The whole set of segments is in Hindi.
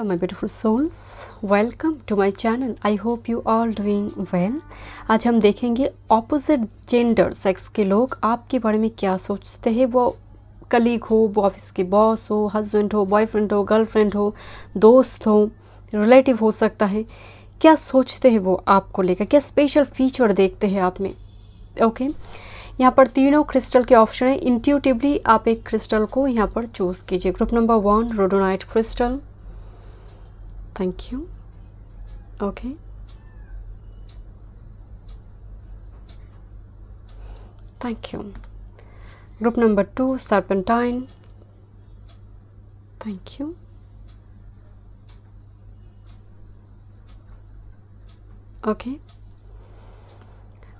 my beautiful souls, welcome to my channel. I hope you all doing well. आज हम देखेंगे ऑपोजिट जेंडर सेक्स के लोग आपके बारे में क्या सोचते हैं। वो कलीग हो, वो ऑफिस के बॉस हो, हस्बैंड हो, बॉयफ्रेंड हो, गर्लफ्रेंड हो, दोस्त हो, रिलेटिव हो सकता है। क्या सोचते हैं वो आपको लेकर, क्या स्पेशल फीचर देखते हैं आप में। ओके यहाँ पर तीनों क्रिस्टल के ऑप्शन है। इंट्यूटिवली आप एक क्रिस्टल को यहाँ पर चूज़ कीजिए। Group number 1 rhodonite crystal, thank you. Okay thank you. Group number 2 serpentine, thank you. Okay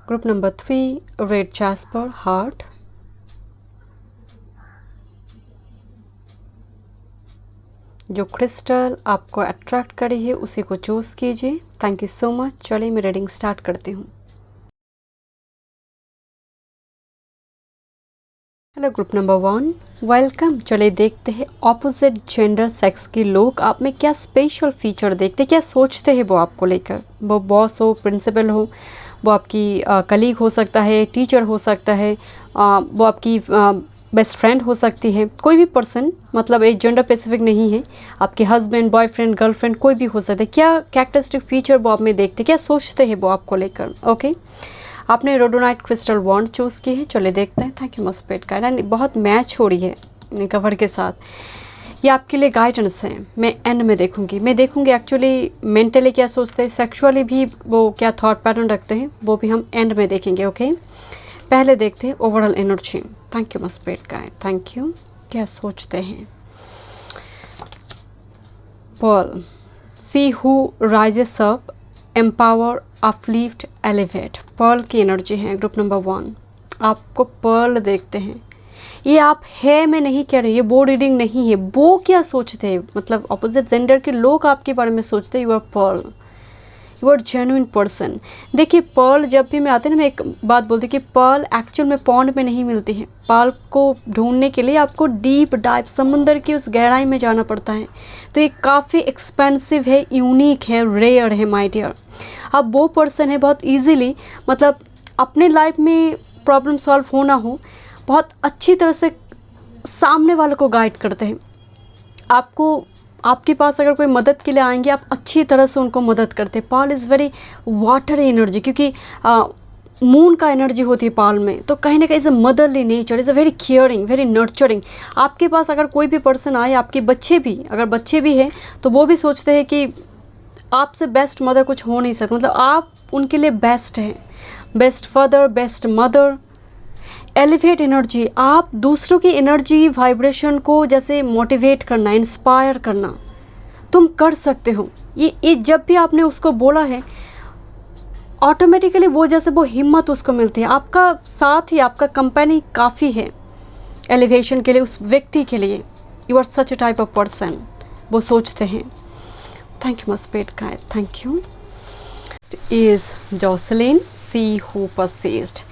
group number 3 red jasper heart, जो क्रिस्टल आपको अट्रैक्ट करे है उसी को चूज़ कीजिए। Thank you so much. चलिए मैं रीडिंग स्टार्ट करती हूँ। Hello group number 1, welcome. चलिए देखते हैं ऑपोजिट जेंडर सेक्स के लोग आप में क्या स्पेशल फीचर देखते हैं, क्या सोचते हैं वो आपको लेकर। वो बॉस हो, प्रिंसिपल हो, वो आपकी कलीग हो सकता है, टीचर हो सकता है, वो आपकी बेस्ट फ्रेंड हो सकती है, कोई भी पर्सन, मतलब एक जेंडर स्पेसिफिक नहीं है। आपके हस्बैंड, बॉयफ्रेंड, गर्लफ्रेंड कोई भी हो सकता है। क्या कैरेक्टरिस्टिक फीचर वो आप में देखते हैं, क्या सोचते हैं वो आपको लेकर। ओके आपने रोडोनाइट क्रिस्टल वॉन्ड चूज़ की है। चलिए देखते हैं। थैंक यू मस्पेट का एंड बहुत मैच हो रही है कवर के साथ। ये आपके लिए गाइडेंस है। मैं एंड में देखूंगी एक्चुअली मेंटली क्या सोचते हैं, सेक्सुअली भी वो क्या थॉट पैटर्न रखते हैं, वो भी हम एंड में देखेंगे। ओके पहले देखते हैं ओवरऑल एनर्जी। थैंक यू मस्पेट का, थैंक यू। क्या सोचते हैं pearl, she who rises up, empower, uplift, elevate. Pearl की एनर्जी है। ग्रुप नंबर 1 आपको पर्ल देखते हैं। ये आप है मैं नहीं कह रही, ये वो रीडिंग नहीं है। वो क्या सोचते हैं, मतलब अपोजिट जेंडर के लोग आपके बारे में सोचते हैं। You are pearl, you are genuine person. देखिए पर्ल जब भी मैं आती है ना, मैं एक बात बोलती हूँ कि पर्ल एक्चुअल में पॉन्ड में नहीं मिलती है। पर्ल को ढूंढने के लिए आपको डीप डाइव समुंदर की उस गहराई में जाना पड़ता है। तो ये काफ़ी एक्सपेंसिव है, यूनिक है, रेयर है माय डियर। अब वो पर्सन है बहुत ईजीली, मतलब अपने लाइफ में प्रॉब्लम सॉल्व होना हो, बहुत अच्छी तरह से सामने वाले को गाइड करते हैं। आपको आपके पास अगर कोई मदद के लिए आएंगे, आप अच्छी तरह से उनको मदद करते हैं। पाल इज़ वेरी वाटर एनर्जी, क्योंकि मून का एनर्जी होती है पाल में। तो कहीं ना कहीं is a motherly nature, is a very caring, very nurturing. आपके पास अगर कोई भी पर्सन आए, आपके बच्चे भी, अगर बच्चे भी हैं तो वो भी सोचते हैं कि आपसे बेस्ट मदर कुछ हो नहीं सकता, मतलब आप उनके लिए बेस्ट हैं, best father, best mother. Elevate energy, आप दूसरों की एनर्जी वाइब्रेशन को जैसे मोटिवेट करना, इंस्पायर करना, तुम कर सकते हो। ये जब भी आपने उसको बोला है ऑटोमेटिकली वो जैसे वो हिम्मत उसको मिलती है। आपका साथ ही, आपका कंपनी काफ़ी है एलिवेशन के लिए, उस व्यक्ति के लिए। You are such a type of person, वो सोचते हैं। थैंक यू मस्पेट का, thank you. Is Jocelyn, she who persist.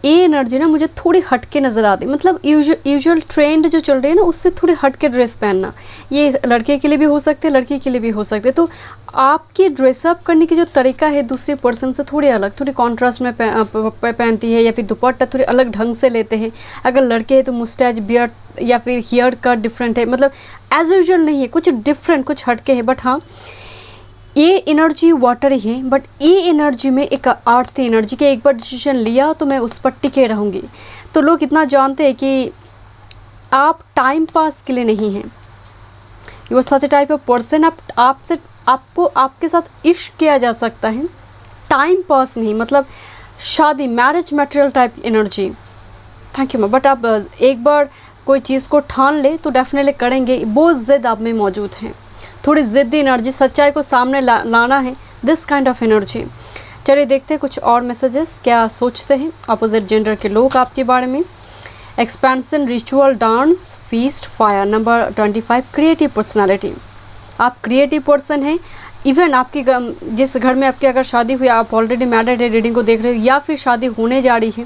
ये एनर्जी ना मुझे थोड़ी हटके नज़र आती है, मतलब यूजुअल ट्रेंड जो चल रही है ना उससे थोड़ी हटके ड्रेस पहनना। ये लड़के के लिए भी हो सकते हैं, लड़की के लिए भी हो सकते हैं। तो आपकी ड्रेसअप करने की जो तरीका है दूसरे पर्सन से थोड़ी अलग, थोड़ी कॉन्ट्रास्ट में पहनती है, या फिर दुपट्टा थोड़ी अलग ढंग से लेते हैं। अगर लड़के हैं तो मुस्टैच, बियर्ड या फिर हेयर कट डिफरेंट है, मतलब एज यूजुअल नहीं है, कुछ डिफरेंट, कुछ हटके है। बट हाँ ये एनर्जी वाटर ही है, बट ये एनर्जी में एक अर्थ एनर्जी के एक बार डिसीजन लिया तो मैं उस पर टिके रहूँगी। तो लोग इतना जानते हैं कि आप टाइम पास के लिए नहीं हैं। You are such a type of person, आपको आपके साथ इश्क किया जा सकता है, टाइम पास नहीं, मतलब शादी, marriage material type energy. Thank you. But आप एक बार कोई चीज़ को ठान ले तो डेफिनेटली करेंगे, वो जिद आप में मौजूद है, थोड़ी ज़िद्दी एनर्जी, सच्चाई को सामने लाना है, दिस काइंड ऑफ एनर्जी। चलिए देखते हैं कुछ और मैसेजेस, क्या सोचते हैं अपोजिट जेंडर के लोग आपके बारे में। Expansion, ritual, dance, feast, fire. Number 25 creative personality. आप क्रिएटिव पर्सन हैं। इवन आपकी जिस घर में आपकी अगर शादी हुई, आप ऑलरेडी मैरिड है, रीडिंग को देख रहे हो, या फिर शादी होने जा रही है,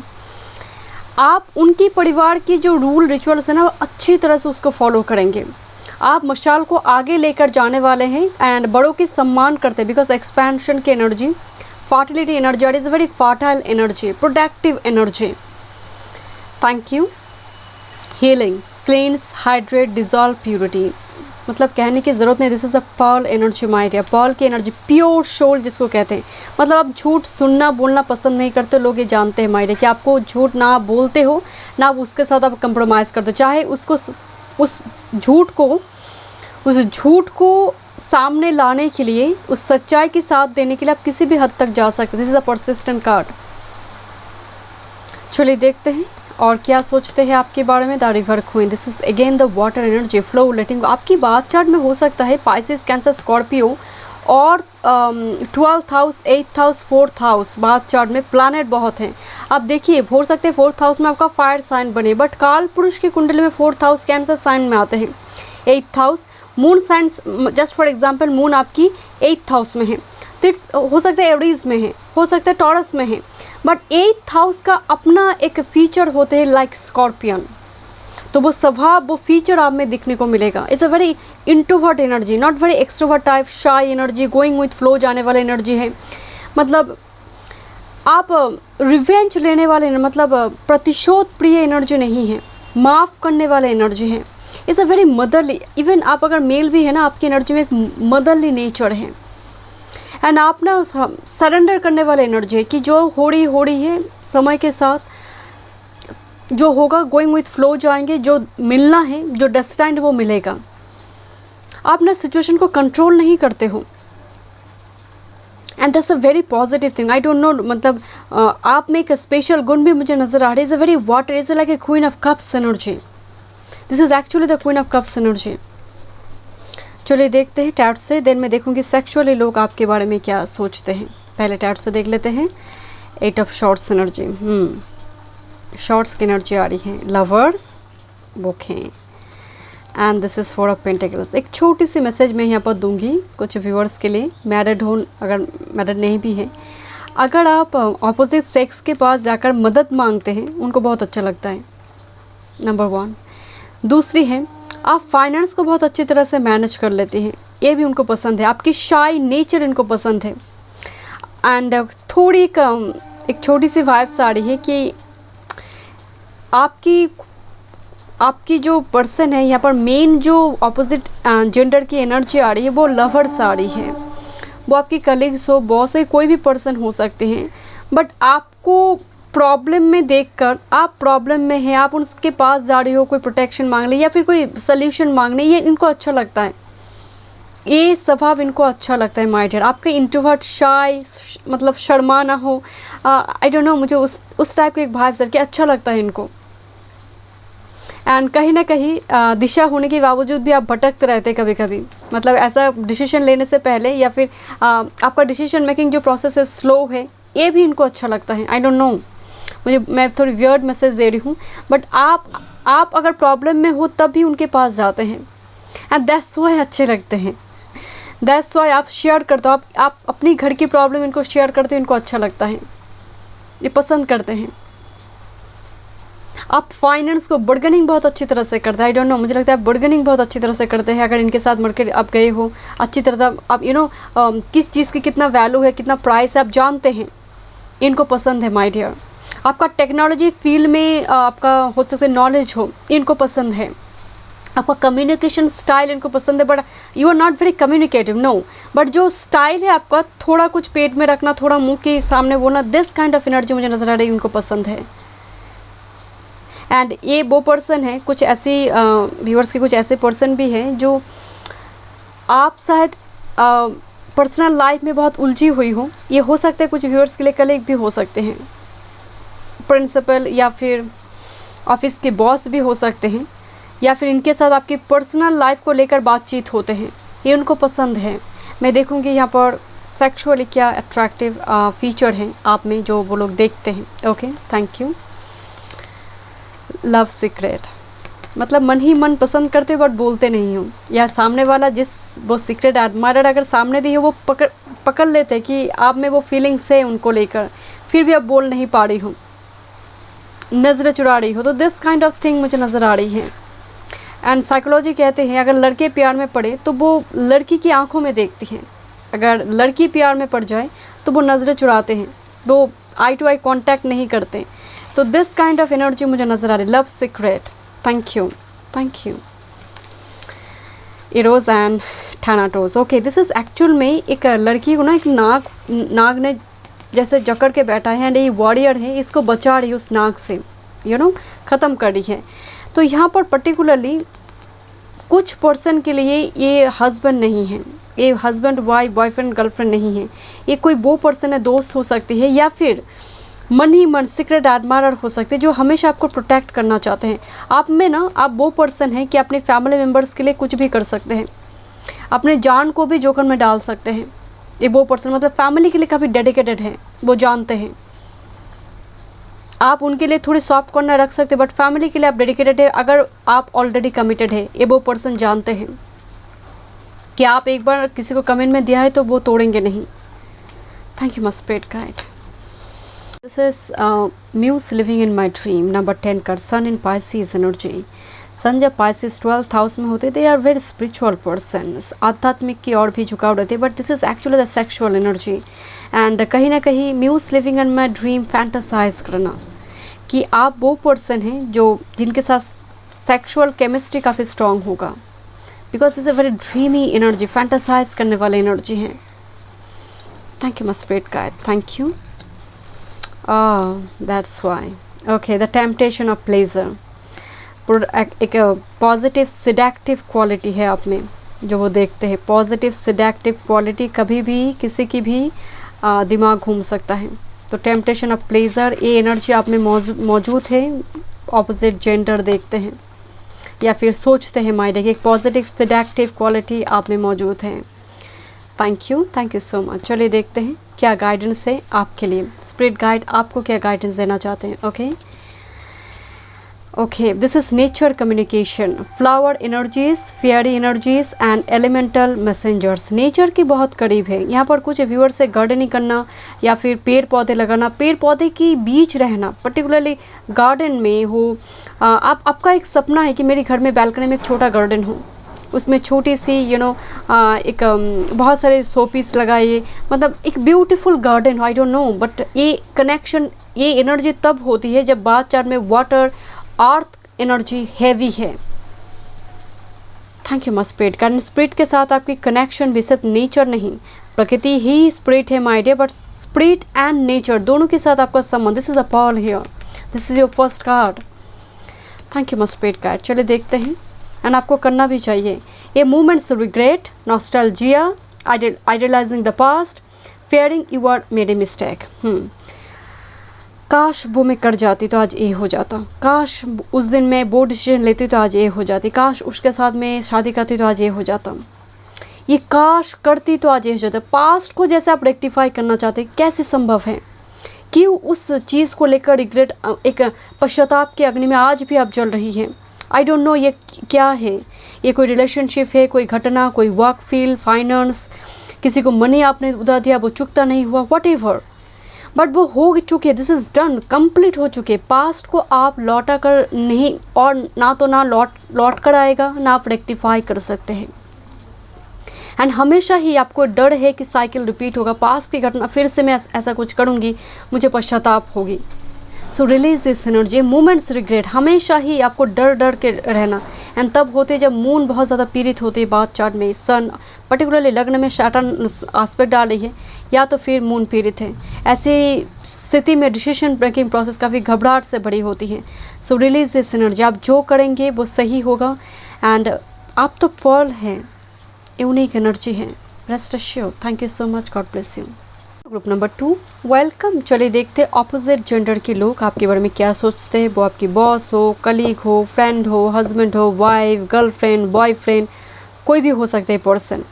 आप उनकी परिवार की जो रूल रिचुअल्स है ना, वो अच्छी तरह से उसको फॉलो करेंगे। आप मशाल को आगे लेकर जाने वाले हैं एंड बड़ों की सम्मान करते हैं, बिकॉज एक्सपेंशन की energy, fertility energy, it is very fertile energy, productive energy. Thank you. Healing, cleanse, hydrate, dissolve, purity, मतलब कहने की ज़रूरत नहीं, this is a pearl energy my dear. Pearl की एनर्जी, प्योर सोल जिसको कहते हैं, मतलब आप झूठ सुनना बोलना पसंद नहीं करते, लोग ये जानते हैं माय डियर कि आपको झूठ ना बोलते हो ना आप उसके साथ आप कंप्रोमाइज़ करते हो, चाहे उसको उस झूठ को सामने लाने के लिए, उस सच्चाई के साथ देने के लिए आप किसी भी हद तक जा सकते हैं। This is a persistent card. चलिए देखते हैं और क्या सोचते हैं आपके बारे में। The river queen, this is again the water energy, flow, letting go. आपकी बात चार्ट में हो सकता है पाइसेस, कैंसर, स्कॉर्पियो और 12th house, 8th house, 4th house, बात चार्ट में प्लैनेट बहुत हैं। आप देखिए हो सकते हैं 4th हाउस में आपका फायर साइन बने, बट काल पुरुष की कुंडली में 4th हाउस कैंसर साइन में आते हैं। 8th house moon science, just for example moon आपकी 8th हाउस में है, तो इट्स हो सकता है एवरीज में है, हो सकता है टॉरस में है, बट 8th हाउस का अपना एक फीचर होते हैं लाइक स्कॉर्पियन, तो वो स्वभाव, वो फीचर आप में दिखने को मिलेगा। It's a very introvert energy, not very extrovert type, शाई एनर्जी, गोइंग विथ फ्लो जाने वाली एनर्जी है। मतलब आप रिवेंज लेने वाले, मतलब प्रतिशोध प्रिय एनर्जी नहीं है, माफ़ करने वाले एनर्जी है। It's a very motherly, even आप अगर मेल भी है ना, आपकी एनर्जी में एक मदरली नेचर है एंड आप ना सरेंडर करने वाले एनर्जी है कि जो हो रही है समय के साथ जो होगा, गोइंग विथ फ्लो जाएंगे, जो मिलना है, जो डेस्टाइन्ड वो मिलेगा। आप ना सिचुएशन को कंट्रोल नहीं करते हो and that's a very positive thing. I don't know, मतलब आप में एक स्पेशल गुण भी मुझे नज़र आ रहा है। Is a very water, is like A queen of cups energy, this is actually the queen of cups energy. चलिए देखते हैं टैट से, देन मैं देखूंगी सेक्सुअली लोग आपके बारे में क्या सोचते हैं। पहले टैट से देख लेते हैं। 8 ऑफ शॉर्ट्स एनर्जी, शॉर्ट्स की एनर्जी आ रही है, लवर्स, बुक हैं and this is 4 of pentacles. एक छोटी सी मैसेज मैं यहाँ पर दूंगी कुछ व्यूअर्स के लिए, मैरिड हो, अगर मैरिड नहीं भी है, अगर आप ऑपोजिट सेक्स के पास जाकर मदद मांगते हैं उनको बहुत अच्छा लगता है, नंबर 1। दूसरी है आप फाइनेंस को बहुत अच्छी तरह से मैनेज कर लेते हैं, ये भी उनको पसंद है। आपकी शाई नेचर इनको पसंद है एंड थोड़ी एक छोटी सी वाइब्स आ रही है कि आपकी जो पर्सन है यहाँ पर, मेन जो ऑपोजिट जेंडर की एनर्जी आ रही है वो लवर्स आ रही है। वो आपकी कलीग्स हो, बॉस हो, कोई भी पर्सन हो सकते हैं, बट आपको प्रॉब्लम में देखकर, आप प्रॉब्लम में हैं, आप उनके पास जा रही हो कोई प्रोटेक्शन मांगने या फिर कोई सल्यूशन मांगने, ये इनको अच्छा लगता है, ये स्वभाव इनको अच्छा लगता है माय डियर। आपके इंट्रोवर्ट, शाय, मतलब शर्मा ना हो, आई डोंट नो, मुझे उस टाइप के एक भाव सर के अच्छा लगता है इनको। एंड कहीं ना कहीं दिशा होने के बावजूद भी आप भटकते रहते हैं कभी कभी, मतलब ऐसा डिसीजन लेने से पहले या फिर आपका डिसीजन मेकिंग जो प्रोसेस है स्लो है, ये भी इनको अच्छा लगता है। आई डोंट नो, मैं थोड़ी वियर्ड मैसेज दे रही हूँ, बट आप अगर प्रॉब्लम में हो तब भी उनके पास जाते हैं एंड दैट्स वाई अच्छे लगते हैं, दैट्स वाई आप शेयर करते हो, आप अपनी घर की प्रॉब्लम इनको शेयर करते हो, इनको अच्छा लगता है, ये पसंद करते हैं। आप फाइनेंस को बार्गेनिंग बहुत अच्छी तरह से करते हैं, आई डोंट नो, मुझे लगता है आप बार्गेनिंग बहुत अच्छी तरह से करते हैं। अगर इनके साथ मार्केट आप गए हो अच्छी तरह, आप यू नो किस चीज़ की कितना वैल्यू है, कितना प्राइस है, आप जानते हैं, इनको पसंद है माय डियर। आपका टेक्नोलॉजी फील्ड में आपका हो सकता है नॉलेज हो, इनको पसंद है। आपका कम्युनिकेशन स्टाइल इनको पसंद है, but you are not very communicative, no, but जो स्टाइल है आपका, थोड़ा कुछ पेट में रखना, थोड़ा मुंह के सामने बोलना, दिस काइंड ऑफ एनर्जी मुझे नज़र आ रही है, उनको पसंद है। एंड ये वो पर्सन है, कुछ ऐसी व्यूअर्स के कुछ ऐसे पर्सन भी हैं जो आप शायद पर्सनल लाइफ में बहुत उलझी हुई हो, ये हो सकता है कुछ व्यूअर्स के लिए कलीग भी हो सकते हैं, प्रिंसिपल या फिर ऑफिस के बॉस भी हो सकते हैं, या फिर इनके साथ आपकी पर्सनल लाइफ को लेकर बातचीत होते हैं, ये उनको पसंद है। मैं देखूंगी यहाँ पर सेक्सुअली क्या अट्रैक्टिव फीचर हैं आप में जो वो लोग देखते हैं। Okay, thank you. Love secret, मतलब मन ही मन पसंद करते हो बट बोलते नहीं हो, या सामने वाला जिस वो सीक्रेट एडमायर अगर सामने भी है वो पकड़ लेते हैं कि आप में वो फीलिंग्स है उनको लेकर, फिर भी आप बोल नहीं पा रही हो, नज़रें चुरा रही हो, तो दिस काइंड ऑफ थिंग मुझे नज़र आ रही है। एंड साइकोलॉजी कहते हैं अगर लड़के प्यार में पड़े तो वो लड़की की आंखों में देखती हैं, अगर लड़की प्यार में पड़ जाए तो वो नज़रें चुराते हैं, वो आई टू आई कांटेक्ट नहीं करते। तो दिस काइंड ऑफ एनर्जी मुझे नज़र आ रही है। Love secret, thank you, thank you. Eros and Thanatos, okay this is actual में एक लड़की को ना एक नाग ने जैसे जकड़ के बैठा है एंड ये वॉरियर है, इसको बचा रही है उस नाग से, ख़त्म कर रही है। तो यहाँ पर पर्टिकुलरली कुछ पर्सन के लिए ये हस्बैंड नहीं है, ये हस्बैंड वाइफ बॉयफ्रेंड गर्लफ्रेंड नहीं है, ये कोई वो पर्सन है, दोस्त हो सकती है या फिर मन ही मन सीक्रेट एडमायरर हो सकते हैं जो हमेशा आपको प्रोटेक्ट करना चाहते हैं। आप में ना आप वो पर्सन हैं कि अपने फैमिली मेम्बर्स के लिए कुछ भी कर सकते हैं, अपने जान को भी जोखिम में डाल सकते हैं। ये वो पर्सन मतलब फैमिली के लिए काफ़ी डेडिकेटेड है, वो जानते हैं। आप उनके लिए थोड़ी सॉफ्ट कॉर्नर रख सकते हैं बट फैमिली के लिए आप डेडिकेटेड है। अगर आप ऑलरेडी कमिटेड है, ये वो पर्सन जानते हैं कि आप एक बार किसी को कमेंट में दिया है तो वो तोड़ेंगे नहीं। Thank you my spirit guide. This is muse living in my dream. Number 10 का सन इन पाइसेस एनर्जी। सन जब पाइसेस 12th हाउस में होते they are very spiritual person, आध्यात्मिक की ओर भी झुकाव रहते हैं but this is actually the sexual energy. And कहीं ना कहीं muse living in my dream fantasise करना कि आप वो पर्सन हैं जो जिनके साथ सेक्सुअल केमिस्ट्री काफ़ी स्ट्रॉन्ग होगा, because is a very dreamy energy, fantasise करने वाली एनर्जी है। Thank you my spirit guide, thank you. That's why okay the temptation of pleasure, एक पॉजिटिव सिडेक्टिव क्वालिटी है आप में जो वो देखते हैं। पॉजिटिव सिडेक्टिव क्वालिटी कभी भी किसी की भी दिमाग घूम सकता है। तो टेम्पटेशन ऑफ प्लेजर ये एनर्जी आप में मौजूद है। ऑपोजिट जेंडर देखते हैं या फिर सोचते हैं माइंड एक पॉजिटिव सिडेक्टिव क्वालिटी आप में मौजूद है। Thank you so much. चलिए देखते हैं क्या गाइडेंस है आपके लिए। स्पिरिट गाइड आपको क्या गाइडेंस देना चाहते हैं। Okay this is nature communication, flower energies, fairy energies and elemental messengers. Nature के बहुत करीब है। यहाँ पर कुछ व्यूअर से गार्डनिंग करना या फिर पेड़ पौधे लगाना, पेड़ पौधे के बीच रहना, पर्टिकुलरली गार्डन में हो। आपका एक सपना है कि मेरे घर में बैल्कनी में एक छोटा गार्डन हो, उसमें छोटी सी एक बहुत सारे शो पीस लगाइए, मतलब एक ब्यूटीफुल गार्डन हो। आई डोंट नो बट ये कनेक्शन ये एनर्जी तब होती है जब बात चार में वाटर अर्थ एनर्जी हैवी है। थैंक यू माय स्पिरिट, कारण स्पिरिट के साथ आपकी कनेक्शन भी सिर्फ नेचर नहीं, प्रकृति ही स्पिरिट है my dear, but spirit and nature दोनों के साथ आपका संबंध। This is a pearl here, this is your first card. Thank you my spirit guide. चलिए देखते हैं एंड आपको करना भी चाहिए। ये movements regret, nostalgia, idealising the past, fearing you are made a mistake. काश वो मैं कर जाती तो आज ये हो जाता, काश उस दिन मैं वो डिसीजन लेती तो आज ये हो जाती, काश उसके साथ मैं शादी करती तो आज ये हो जाता, ये काश करती तो आज ये हो जाता। पास्ट को जैसे आप रेक्टिफाई करना चाहते, कैसे संभव है? क्यों उस चीज़ को लेकर रिग्रेट, एक पश्चाताप के अग्नि में आज भी आप जल रही हैं? आई डोंट नो ये क्या है। ये कोई रिलेशनशिप है, कोई घटना, कोई वर्क फील्ड, फाइनेंस, किसी को मनी आपने उधार दिया वो चुकता नहीं हुआ, वट एवर, बट वो हो चुके, दिस इज़ डन, कंप्लीट हो चुके। पास्ट को आप लौटा कर नहीं, और ना तो ना लौट कर आएगा, ना आप रेक्टिफाई कर सकते हैं। एंड हमेशा ही आपको डर है कि साइकिल रिपीट होगा, पास्ट की घटना फिर से मैं ऐसा कुछ करूँगी, मुझे पश्चाताप होगी। So release this energy, moments regret, हमेशा ही आपको डर के रहना। एंड तब होते जब मून बहुत ज़्यादा पीड़ित होती है, बात चार्ट में सन पर्टिकुलरली लग्न में सैटर्न आस्पेक्ट डाल रही है या तो फिर मून पीड़ित है, ऐसी स्थिति में डिसीजन मेकिंग प्रोसेस काफ़ी घबराहट से भरी होती है। सो रिलीज दिस एनर्जी, आप जो करेंगे वो सही होगा। एंड आप तो पर्ल हैं, यूनिक एनर्जी है, rest assured. Thank you so much, God bless you. Group number 2, welcome. चलिए देखते हैं ऑपोजिट जेंडर के लोग आपके बारे में क्या सोचते हैं। वो आपकी बॉस हो, कलीग हो, फ्रेंड हो, हस्बैंड हो, वाइफ, गर्लफ्रेंड, बॉयफ्रेंड, कोई भी हो सकता है पर्सन,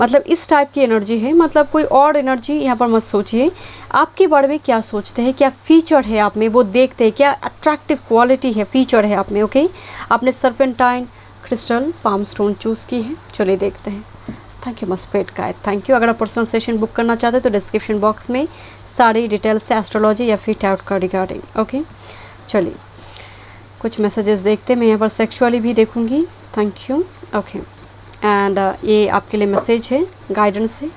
मतलब इस टाइप की एनर्जी है। मतलब कोई और एनर्जी यहाँ पर मत सोचिए। आपके बारे में क्या सोचते हैं, क्या फीचर है आप में, वो देखते हैं, क्या अट्रैक्टिव क्वालिटी है, फीचर है आप में। ओके, आपने serpentine crystal palm stone choose की है। चलिए देखते हैं। Thank you my spirit guide, thank you. अगर आप पर्सनल सेशन बुक करना चाहते हैं तो डिस्क्रिप्शन बॉक्स में सारी डिटेल्स से एस्ट्रोलॉजी या फिर टैरोट का रिगार्डिंग। ओके, चलिए कुछ मैसेजेस देखते हैं। मैं यहाँ पर सेक्सुअली भी देखूंगी, थैंक यू। ओके, एंड ये आपके लिए मैसेज है, गाइडेंस है।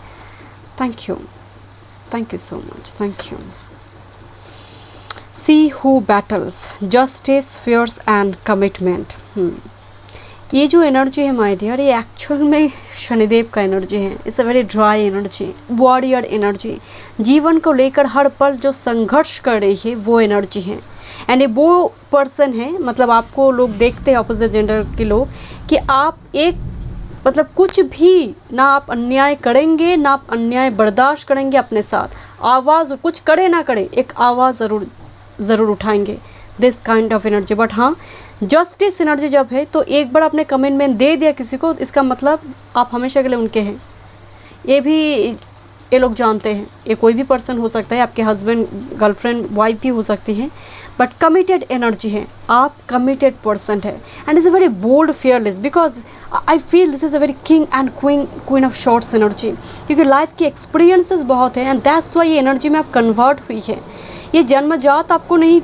Thank you so much, thank you. She who battles justice fierce and commitment. ये जो एनर्जी है माय डियर, ये एक्चुअल में शनिदेव का एनर्जी है। It's a very dry energy, warrior energy. जीवन को लेकर हर पल जो संघर्ष कर रही है वो एनर्जी है। एंड ये वो पर्सन है, मतलब आपको लोग देखते हैं अपोजिट जेंडर के लोग कि आप एक मतलब कुछ भी ना आप अन्याय करेंगे, ना आप अन्याय बर्दाश्त करेंगे अपने साथ। आवाज़ कुछ करे ना करे, एक आवाज़ ज़रूर उठाएंगे, this kind of energy. But हाँ, जस्टिस एनर्जी जब है तो एक बार आपने कमिटमेंट दे दिया किसी को, इसका मतलब आप हमेशा के लिए उनके हैं। ये भी ये लोग जानते हैं। ये कोई भी पर्सन हो सकता है, आपके हस्बैंड, गर्लफ्रेंड, वाइफ भी हो सकती हैं, बट कमिटेड एनर्जी है। आप कमिटेड पर्सन है and is a very bold, fearless, because I feel this is a very king and queen of swords energy, क्योंकि लाइफ की एक्सपीरियंसेस बहुत है एंड दैट्स वाई ये एनर्जी में आप कन्वर्ट हुई है। ये जन्मजात आपको नहीं,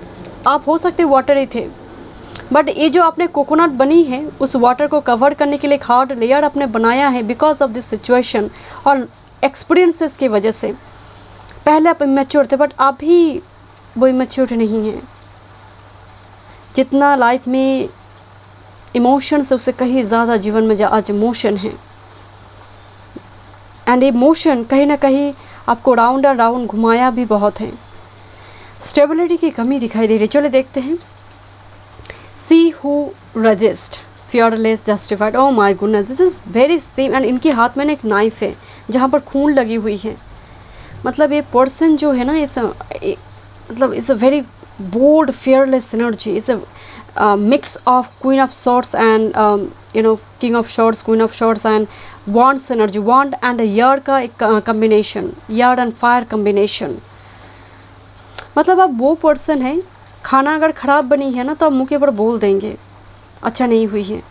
आप हो सकते वाटर ही थे, बट ये जो आपने कोकोनट बनी है, उस वाटर को कवर करने के लिए एक हार्ड लेयर आपने बनाया है बिकॉज ऑफ दिस सिचुएशन और एक्सपीरियंसेस की वजह से। पहले आप इमेच्योर थे, बट अभी वो इमेच्योर नहीं है। जितना लाइफ में इमोशन से उससे कहीं ज़्यादा जीवन में आज इमोशन है, एंड इमोशन कहीं ना कहीं आपको राउंड एंड राउंड घुमाया भी बहुत है। स्टेबिलिटी की कमी दिखाई दे रही है। चलो देखते हैं। See who resist fearless justified. Oh my goodness, this is very same. And इनके हाथ में ना एक नाइफ है जहाँ पर खून लगी हुई है। मतलब ये पर्सन जो है ना, मतलब is a very bold fearless energy. Is a mix of queen of swords and king of swords, queen of swords and wands energy. Wand and air का एक combination, air and fire combination. मतलब आप वो पर्सन है, खाना अगर ख़राब बनी है ना तो आप मुँह के ऊपर बोल देंगे अच्छा नहीं हुई है।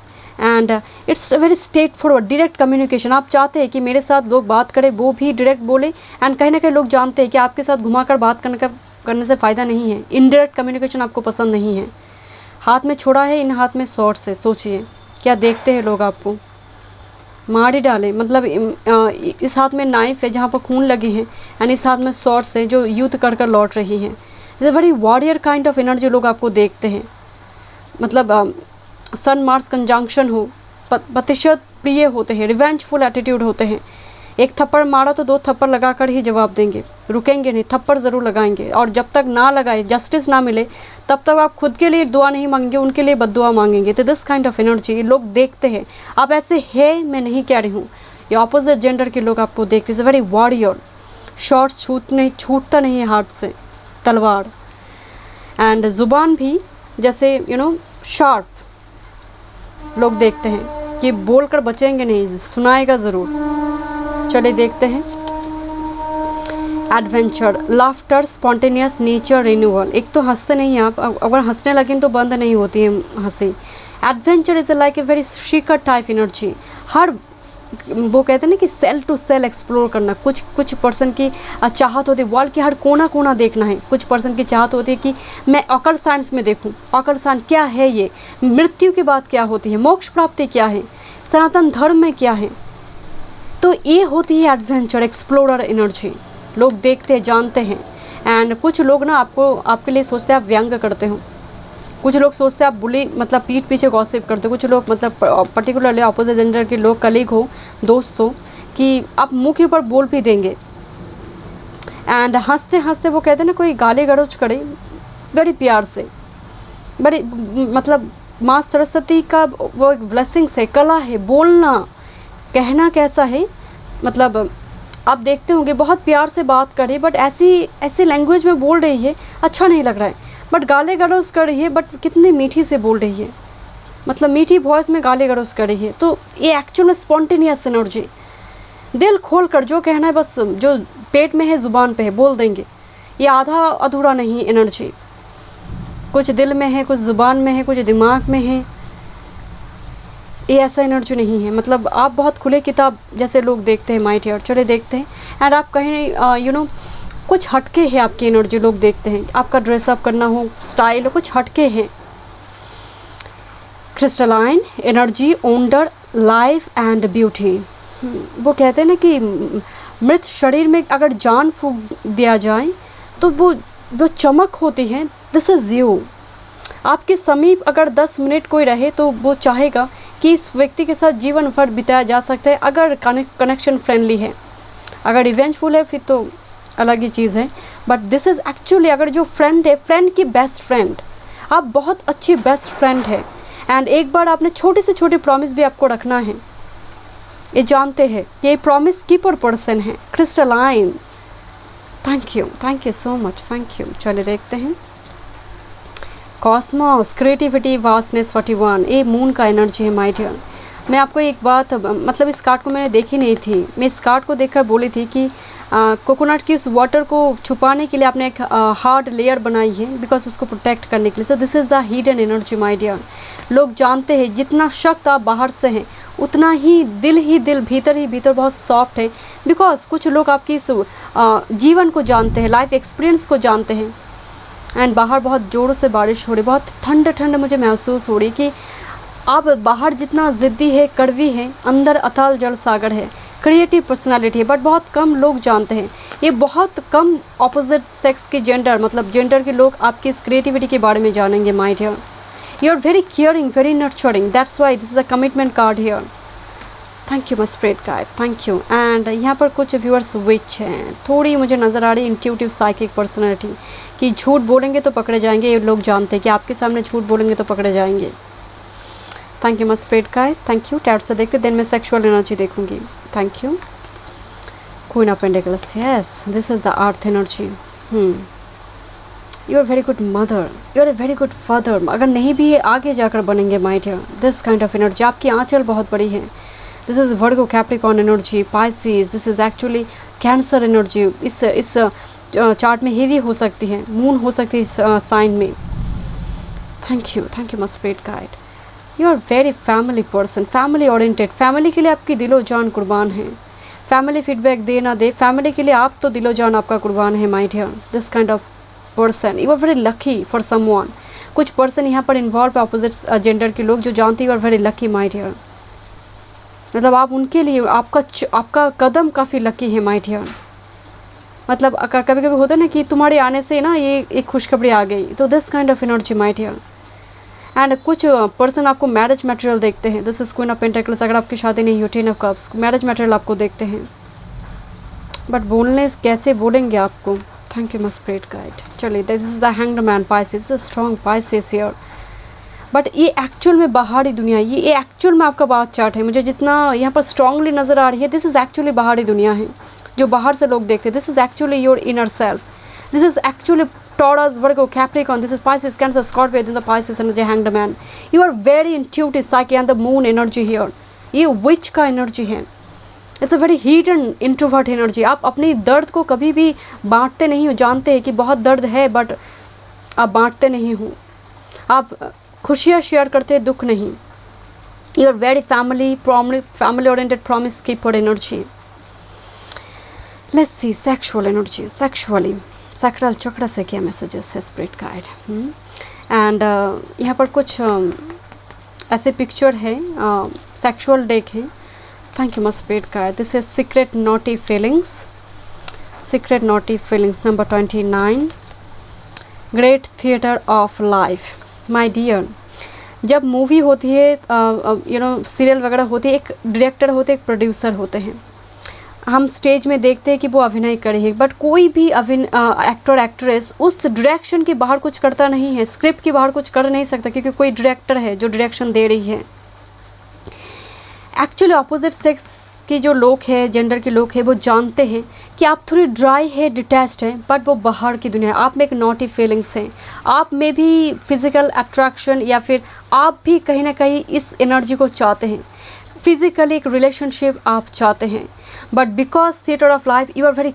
And it's very straight forward, direct communication. आप चाहते हैं कि मेरे साथ लोग बात करें, वो भी डायरेक्ट बोले। एंड कहीं ना कहीं लोग जानते हैं कि आपके साथ घुमाकर बात करने से फ़ायदा नहीं है। इनडायरेक्ट कम्युनिकेशन आपको पसंद नहीं है। हाथ में छोड़ा है, इन हाथ में शॉर्ट्स है। सोचिए क्या देखते हैं लोग, आपको मार ही डाले। मतलब इस हाथ में नाइफ है जहाँ पर खून लगी है, एंड इस हाथ में शॉर्ट्स है जो युद्ध कर लौट रही है। Is a very warrior kind of energy लोग आपको देखते हैं। मतलब सन मार्स कंजंक्शन हो, प्रतिशत प्रिय होते हैं, रिवेंजफुल एटीट्यूड होते हैं। एक थप्पड़ मारा तो दो थप्पड़ लगाकर ही जवाब देंगे, रुकेंगे नहीं, थप्पड़ ज़रूर लगाएंगे। और जब तक ना लगाए, जस्टिस ना मिले, तब तक आप खुद के लिए दुआ नहीं मांगेंगे, उनके लिए बद्दुआ मांगेंगे। तो दिस काइंड ऑफ एनर्जी लोग देखते हैं। आप ऐसे है, मैं नहीं कह रही हूँ, ये ऑपोजिट जेंडर के लोग आपको देखते हैं। वेरी वॉरियर, शॉर्ट छूटता नहीं है हाथ से, तलवार। एंड ज़ुबान भी जैसे शार्प लोग देखते हैं कि बोलकर बचेंगे नहीं, सुनाएगा ज़रूर। चलिए देखते हैं। Adventure, laughter, spontaneous nature, renewal. एक तो हंसते नहीं हैं आप, अगर हंसने लगें तो बंद नहीं होती है हंसी। Adventure is like a very seeker type energy. हर वो कहते हैं ना कि सेल टू सेल एक्सप्लोर करना। कुछ पर्सन की चाहत होती है वर्ल्ड के हर कोना कोना देखना है। कुछ पर्सन की चाहत होती है कि मैं ऑकल्ट साइंस में देखूं, ऑकल्ट साइंस क्या है, ये मृत्यु के बाद क्या होती है, मोक्ष प्राप्ति क्या है, सनातन धर्म में क्या है। तो ये होती है एडवेंचर, एक्सप्लोरर एनर्जी। लोग देखते हैं, जानते हैं। एंड कुछ लोग ना आपके लिए सोचते हैं आप व्यंग करते हो, कुछ लोग सोचते हैं आप बुली, मतलब पीठ पीछे गॉसिप करते हो। कुछ लोग मतलब पर्टिकुलरली अपोजिट जेंडर के लोग, कलीग हो, दोस्त हो, कि आप मुंह के ऊपर बोल भी देंगे। एंड हंसते हंसते वो कहते हैं ना, कोई गाली गलौज करे बड़ी प्यार से, बड़ी मतलब माँ सरस्वती का वो एक ब्लेसिंग्स है, कला है बोलना, कहना कैसा है। मतलब आप देखते होंगे बहुत प्यार से बात करे, बट ऐसी लैंग्वेज में बोल रही है, अच्छा नहीं लग रहा है। बट गाली गलौज कर रही है, बट कितनी मीठी से बोल रही है, मतलब मीठी वॉइस में गाली गलौज कर रही है। तो ये एक्चुअल में स्पॉन्टेनियस एनर्जी, दिल खोल कर जो कहना है, बस जो पेट में है ज़ुबान पे है बोल देंगे। ये आधा अधूरा नहीं एनर्जी, कुछ दिल में है, कुछ ज़ुबान में है, कुछ दिमाग में है। ये ऐसा एनर्जी नहीं है। मतलब आप बहुत खुले किताब जैसे लोग देखते हैं माय डियर। चले देखते हैं। एंड आप कहीं कुछ हटके है आपकी एनर्जी, लोग देखते हैं। आपका ड्रेसअप करना हो, स्टाइल हो, कुछ हटके हैं। Crystalline energy, wonder, life and beauty. वो कहते हैं ना कि मृत शरीर में अगर जान फूंक दिया जाए तो वो चमक होती है। This is you. आपके समीप अगर 10 मिनट कोई रहे तो वो चाहेगा कि इस व्यक्ति के साथ जीवन भर बिताया जा सकता है, अगर कनेक्शन फ्रेंडली है। अगर रिवेंजफुल है फिर तो अलग ही चीज़ है, बट दिस इज़ एक्चुअली, अगर जो फ्रेंड है, फ्रेंड की बेस्ट फ्रेंड, आप बहुत अच्छी बेस्ट फ्रेंड है। एंड एक बार आपने छोटे से छोटे प्रॉमिस भी आपको रखना है, ये जानते हैं कि ये प्रॉमिस कीपर पर्सन है। Crystalline, thank you so much, thank you. चलिए देखते हैं। कॉस्मोस, क्रिएटिविटी, वास्टनेस, 41, ये मून का एनर्जी है माय डियर। मैं आपको एक बात, मतलब इस कार्ड को मैंने देखी नहीं थी, मैं इस कार्ड को देखकर बोली थी कि कोकोनट की उस वाटर को छुपाने के लिए आपने एक हार्ड लेयर बनाई है, बिकॉज उसको प्रोटेक्ट करने के लिए। So this is the hidden energy my dear. लोग जानते हैं जितना शक्त आप बाहर से हैं उतना ही दिल भीतर ही भीतर बहुत सॉफ्ट है, बिकॉज कुछ लोग आपकी इस जीवन को जानते हैं, लाइफ एक्सपीरियंस को जानते हैं। एंड बाहर बहुत ज़ोरों से बारिश हो रही, बहुत ठंड मुझे महसूस हो रही कि आप बाहर जितना ज़िद्दी है, कड़वी है, अंदर अथाल जल सागर है, क्रिएटिव पर्सनालिटी है, बट बहुत कम लोग जानते हैं। ये बहुत कम ऑपोजिट सेक्स के मतलब जेंडर के लोग आपकी इस क्रिएटिविटी के बारे में जानेंगे my dear. You are very caring, very nurturing, that's why this is a commitment card here. Thank you my spirit guide, thank you. And यहाँ पर कुछ व्यूअर्स विच हैं, थोड़ी मुझे नज़र आ रही इंट्यूटिव साइकिक पर्सनैलिटी, कि झूठ बोलेंगे तो पकड़े जाएंगे। ये लोग जानते हैं कि आपके सामने झूठ बोलेंगे तो पकड़े जाएंगे। Thank you my spirit guide, thank you. टैट से देखते देन मैं सेक्सुअल एनर्जी देखूंगी। Thank you. Queen of pentacles, yes this is the earth energy. You are very good mother, you are a very good father. अगर नहीं भी है आगे जाकर बनेंगे my dear. This kind of energy, आपकी आंचल बहुत बड़ी है। This is Virgo, Capricorn energy, Pisces, this is actually Cancer energy. इस चार्ट में हेवी हो सकती है, मून हो सकती है इस साइन में। Thank you my spirit guide. You are very family person, family oriented. Family के लिए आपकी दिलो जान कुर्बान है। फैमिली फीडबैक दे ना दे, फैमिली के लिए आप तो दिलो जान आपका कुर्बान है my dear. This kind of person, you are very lucky for someone. कुछ पर्सन यहाँ पर इन्वॉल्व है ऑपोजिट जेंडर के लोग, जो जानते हैं you are very lucky my dear. मतलब आप उनके लिए, आपका कदम काफ़ी लकी है माय डियर। मतलब कभी कभी होता है ना कि तुम्हारे आने से ना ये एक खुशखबरी आ गई, तो this kind of energy my dear. And कुछ पर्सन आपको मैरिज मटेरियल देखते हैं। This is queen of pentacles. अगर आपकी शादी नहीं हुई, 10 ऑफ कप्स, मैरिज मटेरियल आपको देखते हैं, बट बोलने कैसे बोलेंगे आपको। Thank you my spirit guide. चलिए this is the hanged man, Pisces, strong Pisces here. But ये एक्चुअल में बाहरी दुनिया, ये एक्चुअल में आपका बात चार्ट है। मुझे जितना यहाँ पर स्ट्रांगली नज़र आ रही है, दिस इज़ एक्चुअली बाहरी दुनिया है जो बाहर से लोग देखते हैं। This is actually your inner self. This is actually Taurus, Virgo, Capricorn. This is Pisces, Cancer, Scorpio. Then the Pisces energy, Hanged Man. You are very intuitive psyche and the moon energy here. ये witch का energy है। It's a very hidden introvert energy. आप अपनी दर्द को कभी भी बांटते नहीं हो। जानते हैं कि बहुत दर्द है, बट आप बांटते नहीं हो। आप खुशियाँ शेयर करते हैं, दुख नहीं। You are very family oriented, promise keeper energy. Let's see sexual energy, sexually. Sacral चक्र से क्या मैसेजेस है स्पिरिट गाइड। एंड यहाँ पर कुछ ऐसे पिक्चर है, सेक्सुअल डेक है। Thank you my spirit guide. This is secret naughty feelings, secret naughty feelings number 29, great theatre of life. My dear, जब मूवी होती है, सीरियल वगैरह होती है, एक डायरेक्टर होते, एक प्रोड्यूसर होते हैं। हम स्टेज में देखते हैं कि वो अभिनय करे, बट कोई भी एक्टर एक्ट्रेस उस डायरेक्शन के बाहर कुछ करता नहीं है, स्क्रिप्ट के बाहर कुछ कर नहीं सकता, क्योंकि कोई डायरेक्टर है जो डायरेक्शन दे रही है। एक्चुअली अपोजिट सेक्स के जो लोग हैं, जेंडर के लोग हैं, वो जानते हैं कि आप थोड़ी ड्राई है, डिटैच्ड है, बट वो बाहर की दुनिया है। आप में एक नॉटी फीलिंग्स हैं, आप में भी फिजिकल अट्रैक्शन, या फिर आप भी कहीं ना कहीं इस एनर्जी को चाहते हैं, फिजिकली एक रिलेशनशिप आप चाहते हैं। But because theatre of life, you are very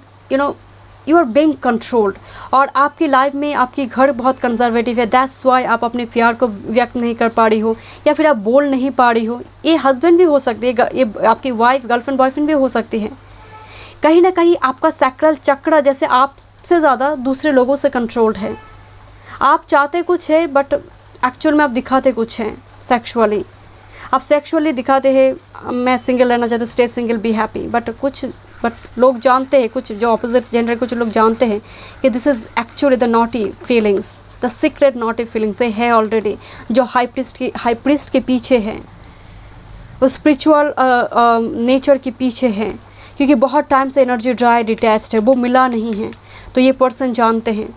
you are being controlled, और आपकी लाइफ में आपकी घर बहुत कंजर्वेटिव है। दैट्स वाई आप अपने प्यार को व्यक्त नहीं कर पा रही हो, या फिर आप बोल नहीं पा रही हो। ये हस्बैंड भी हो सकती है, ये आपकी वाइफ, गर्लफ्रेंड, बॉयफ्रेंड भी हो सकती है। कहीं ना कहीं आपका सैक्रल चक्र जैसे आपसे ज़्यादा दूसरे लोगों से कंट्रोल्ड है। आप चाहते कुछ है, बट एक्चुअल में आप दिखाते कुछ हैं। सेक्सुअली। आप सेक्सुअली दिखाते हैं मैं सिंगल रहना चाहता हूँ, stay single, be happy, but लोग जानते हैं, कुछ जो अपोजिट जेंडर कुछ लोग जानते हैं कि this is actually the naughty feelings, the secret naughty feelings है ऑलरेडी, जो हाई प्रीस्ट के पीछे है, वो स्पिरिचुअल नेचर के पीछे है, क्योंकि बहुत टाइम से एनर्जी ड्राई डिटैच्ड है, वो मिला नहीं है। तो ये पर्सन जानते हैं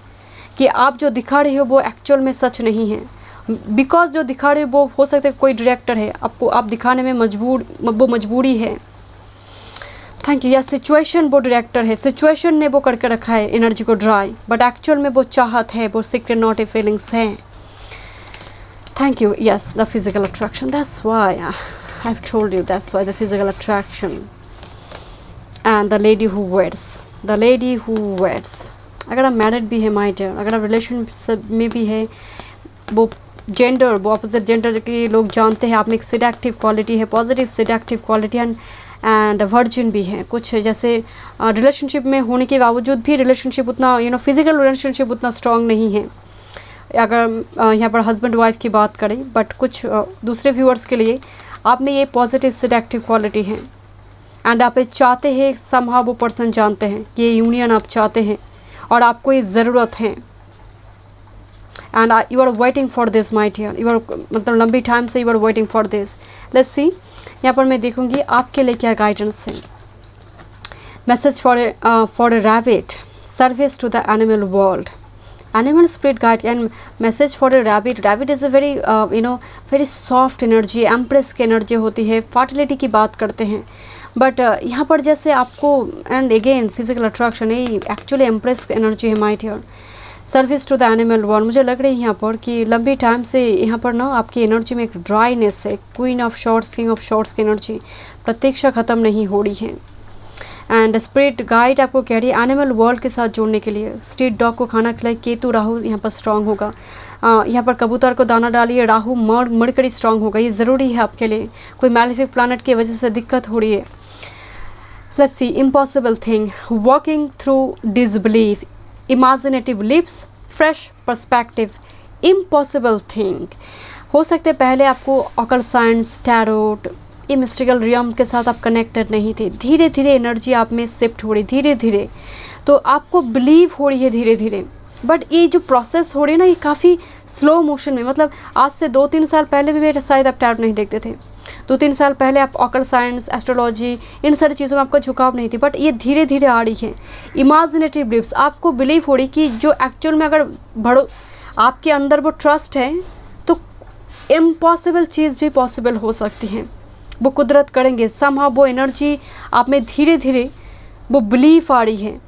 कि आप जो दिखा रहे हो वो एक्चुअल में सच नहीं है, बिकॉज जो दिखा रहे हो वो हो सकता है कोई डायरेक्टर है, आपको आप दिखाने में वो मजबूरी है। Thank you. या सिचुएशन वो डायरेक्टर है, सिचुएशन ने वो करके रखा है एनर्जी को ड्राई, बट एक्चुअल में वो चाहत है, वो सीक्रेट नॉटी फीलिंग्स हैं। Thank you. Yes, the physical attraction, that's why I have told you, that's why the physical attraction and the lady who waits. अगर आप मैरिड भी है माय डियर, अगर आप रिलेशनशिप में भी है, वो जेंडर, वो अपोजिट जेंडर के लोग जानते हैं आप में एक सिडेक्टिव क्वालिटी है, पॉजिटिव सिडेक्टिव क्वालिटी, एंड वर्जिन भी है। कुछ जैसे रिलेशनशिप में होने के बावजूद भी रिलेशनशिप उतना फिजिकल रिलेशनशिप उतना स्ट्रांग नहीं है, अगर यहाँ पर हस्बैंड वाइफ की बात करें, बट कुछ दूसरे व्यूअर्स के लिए आप में ये पॉजिटिव सिडेक्टिव क्वालिटी है, एंड आप ये चाहते हैं, समहाउ वो पर्सन जानते हैं कि ये यूनियन आप चाहते हैं और आपको ये ज़रूरत है, and you are waiting for this my dear, you are मतलब लंबी टाइम से you are waiting for this. Let's see, यहाँ पर मैं देखूंगी आपके लिए क्या गाइडेंस है। Message for a rabbit, service to the animal world, animal spirit guide and message for a rabbit. Rabbit is a very very soft energy, empress की एनर्जी होती है, फर्टिलिटी की बात करते हैं, बट यहाँ पर जैसे आपको एंड अगेन फिजिकल अट्रैक्शन है, एक्चुअली एम्प्रेस एनर्जी है my dear. Service to the animal world, मुझे लग रही है यहाँ पर कि लंबी टाइम से यहाँ पर ना आपकी एनर्जी में एक ड्राइनेस है, queen of shorts, king of shorts की एनर्जी, प्रतीक्षा ख़त्म नहीं हो रही है, एंड स्पिरिट गाइड आपको कह रही है एनिमल वर्ल्ड के साथ जोड़ने के लिए। स्ट्रीट डॉग को खाना खिलाए, केतु राहु यहाँ पर स्ट्रांग होगा, यहाँ पर कबूतर को दाना डालिए, राहु मरकरी स्ट्रांग होगा, ये ज़रूरी है आपके लिए। कोई मैलेफिक प्लानट की वजह से दिक्कत हो रही है। Let's see, impossible thing, walking through disbelief, imaginative lips, fresh perspective, impossible thing. हो सकते पहले आपको ऑकल्ट साइंस, टैरोट, ये मिस्टिकल रियम के साथ आप कनेक्टेड नहीं थे, धीरे धीरे एनर्जी आप में शिफ्ट हो रही, धीरे धीरे तो आपको बिलीव हो रही है धीरे धीरे, बट ये जो प्रोसेस हो रही है ना, ये काफ़ी स्लो मोशन में, मतलब आज से 2-3 साल पहले भी मेरे शायद आप टैरोट नहीं देखते थे, 2-3 साल पहले आप ऑकल्ट साइंस, एस्ट्रोलॉजी, इन सारी चीज़ों में आपका झुकाव नहीं थी, बट ये धीरे धीरे आ रही है। इमेजिनेटिव बिलीव्स, आपको बिलीव हो रही कि जो एक्चुअल में अगर आपके अंदर वो ट्रस्ट है तो इम्पॉसिबल चीज़ भी पॉसिबल हो सकती है, वो कुदरत करेंगे। समहाउ वो एनर्जी आप में धीरे धीरे वो बिलीव आ रही है।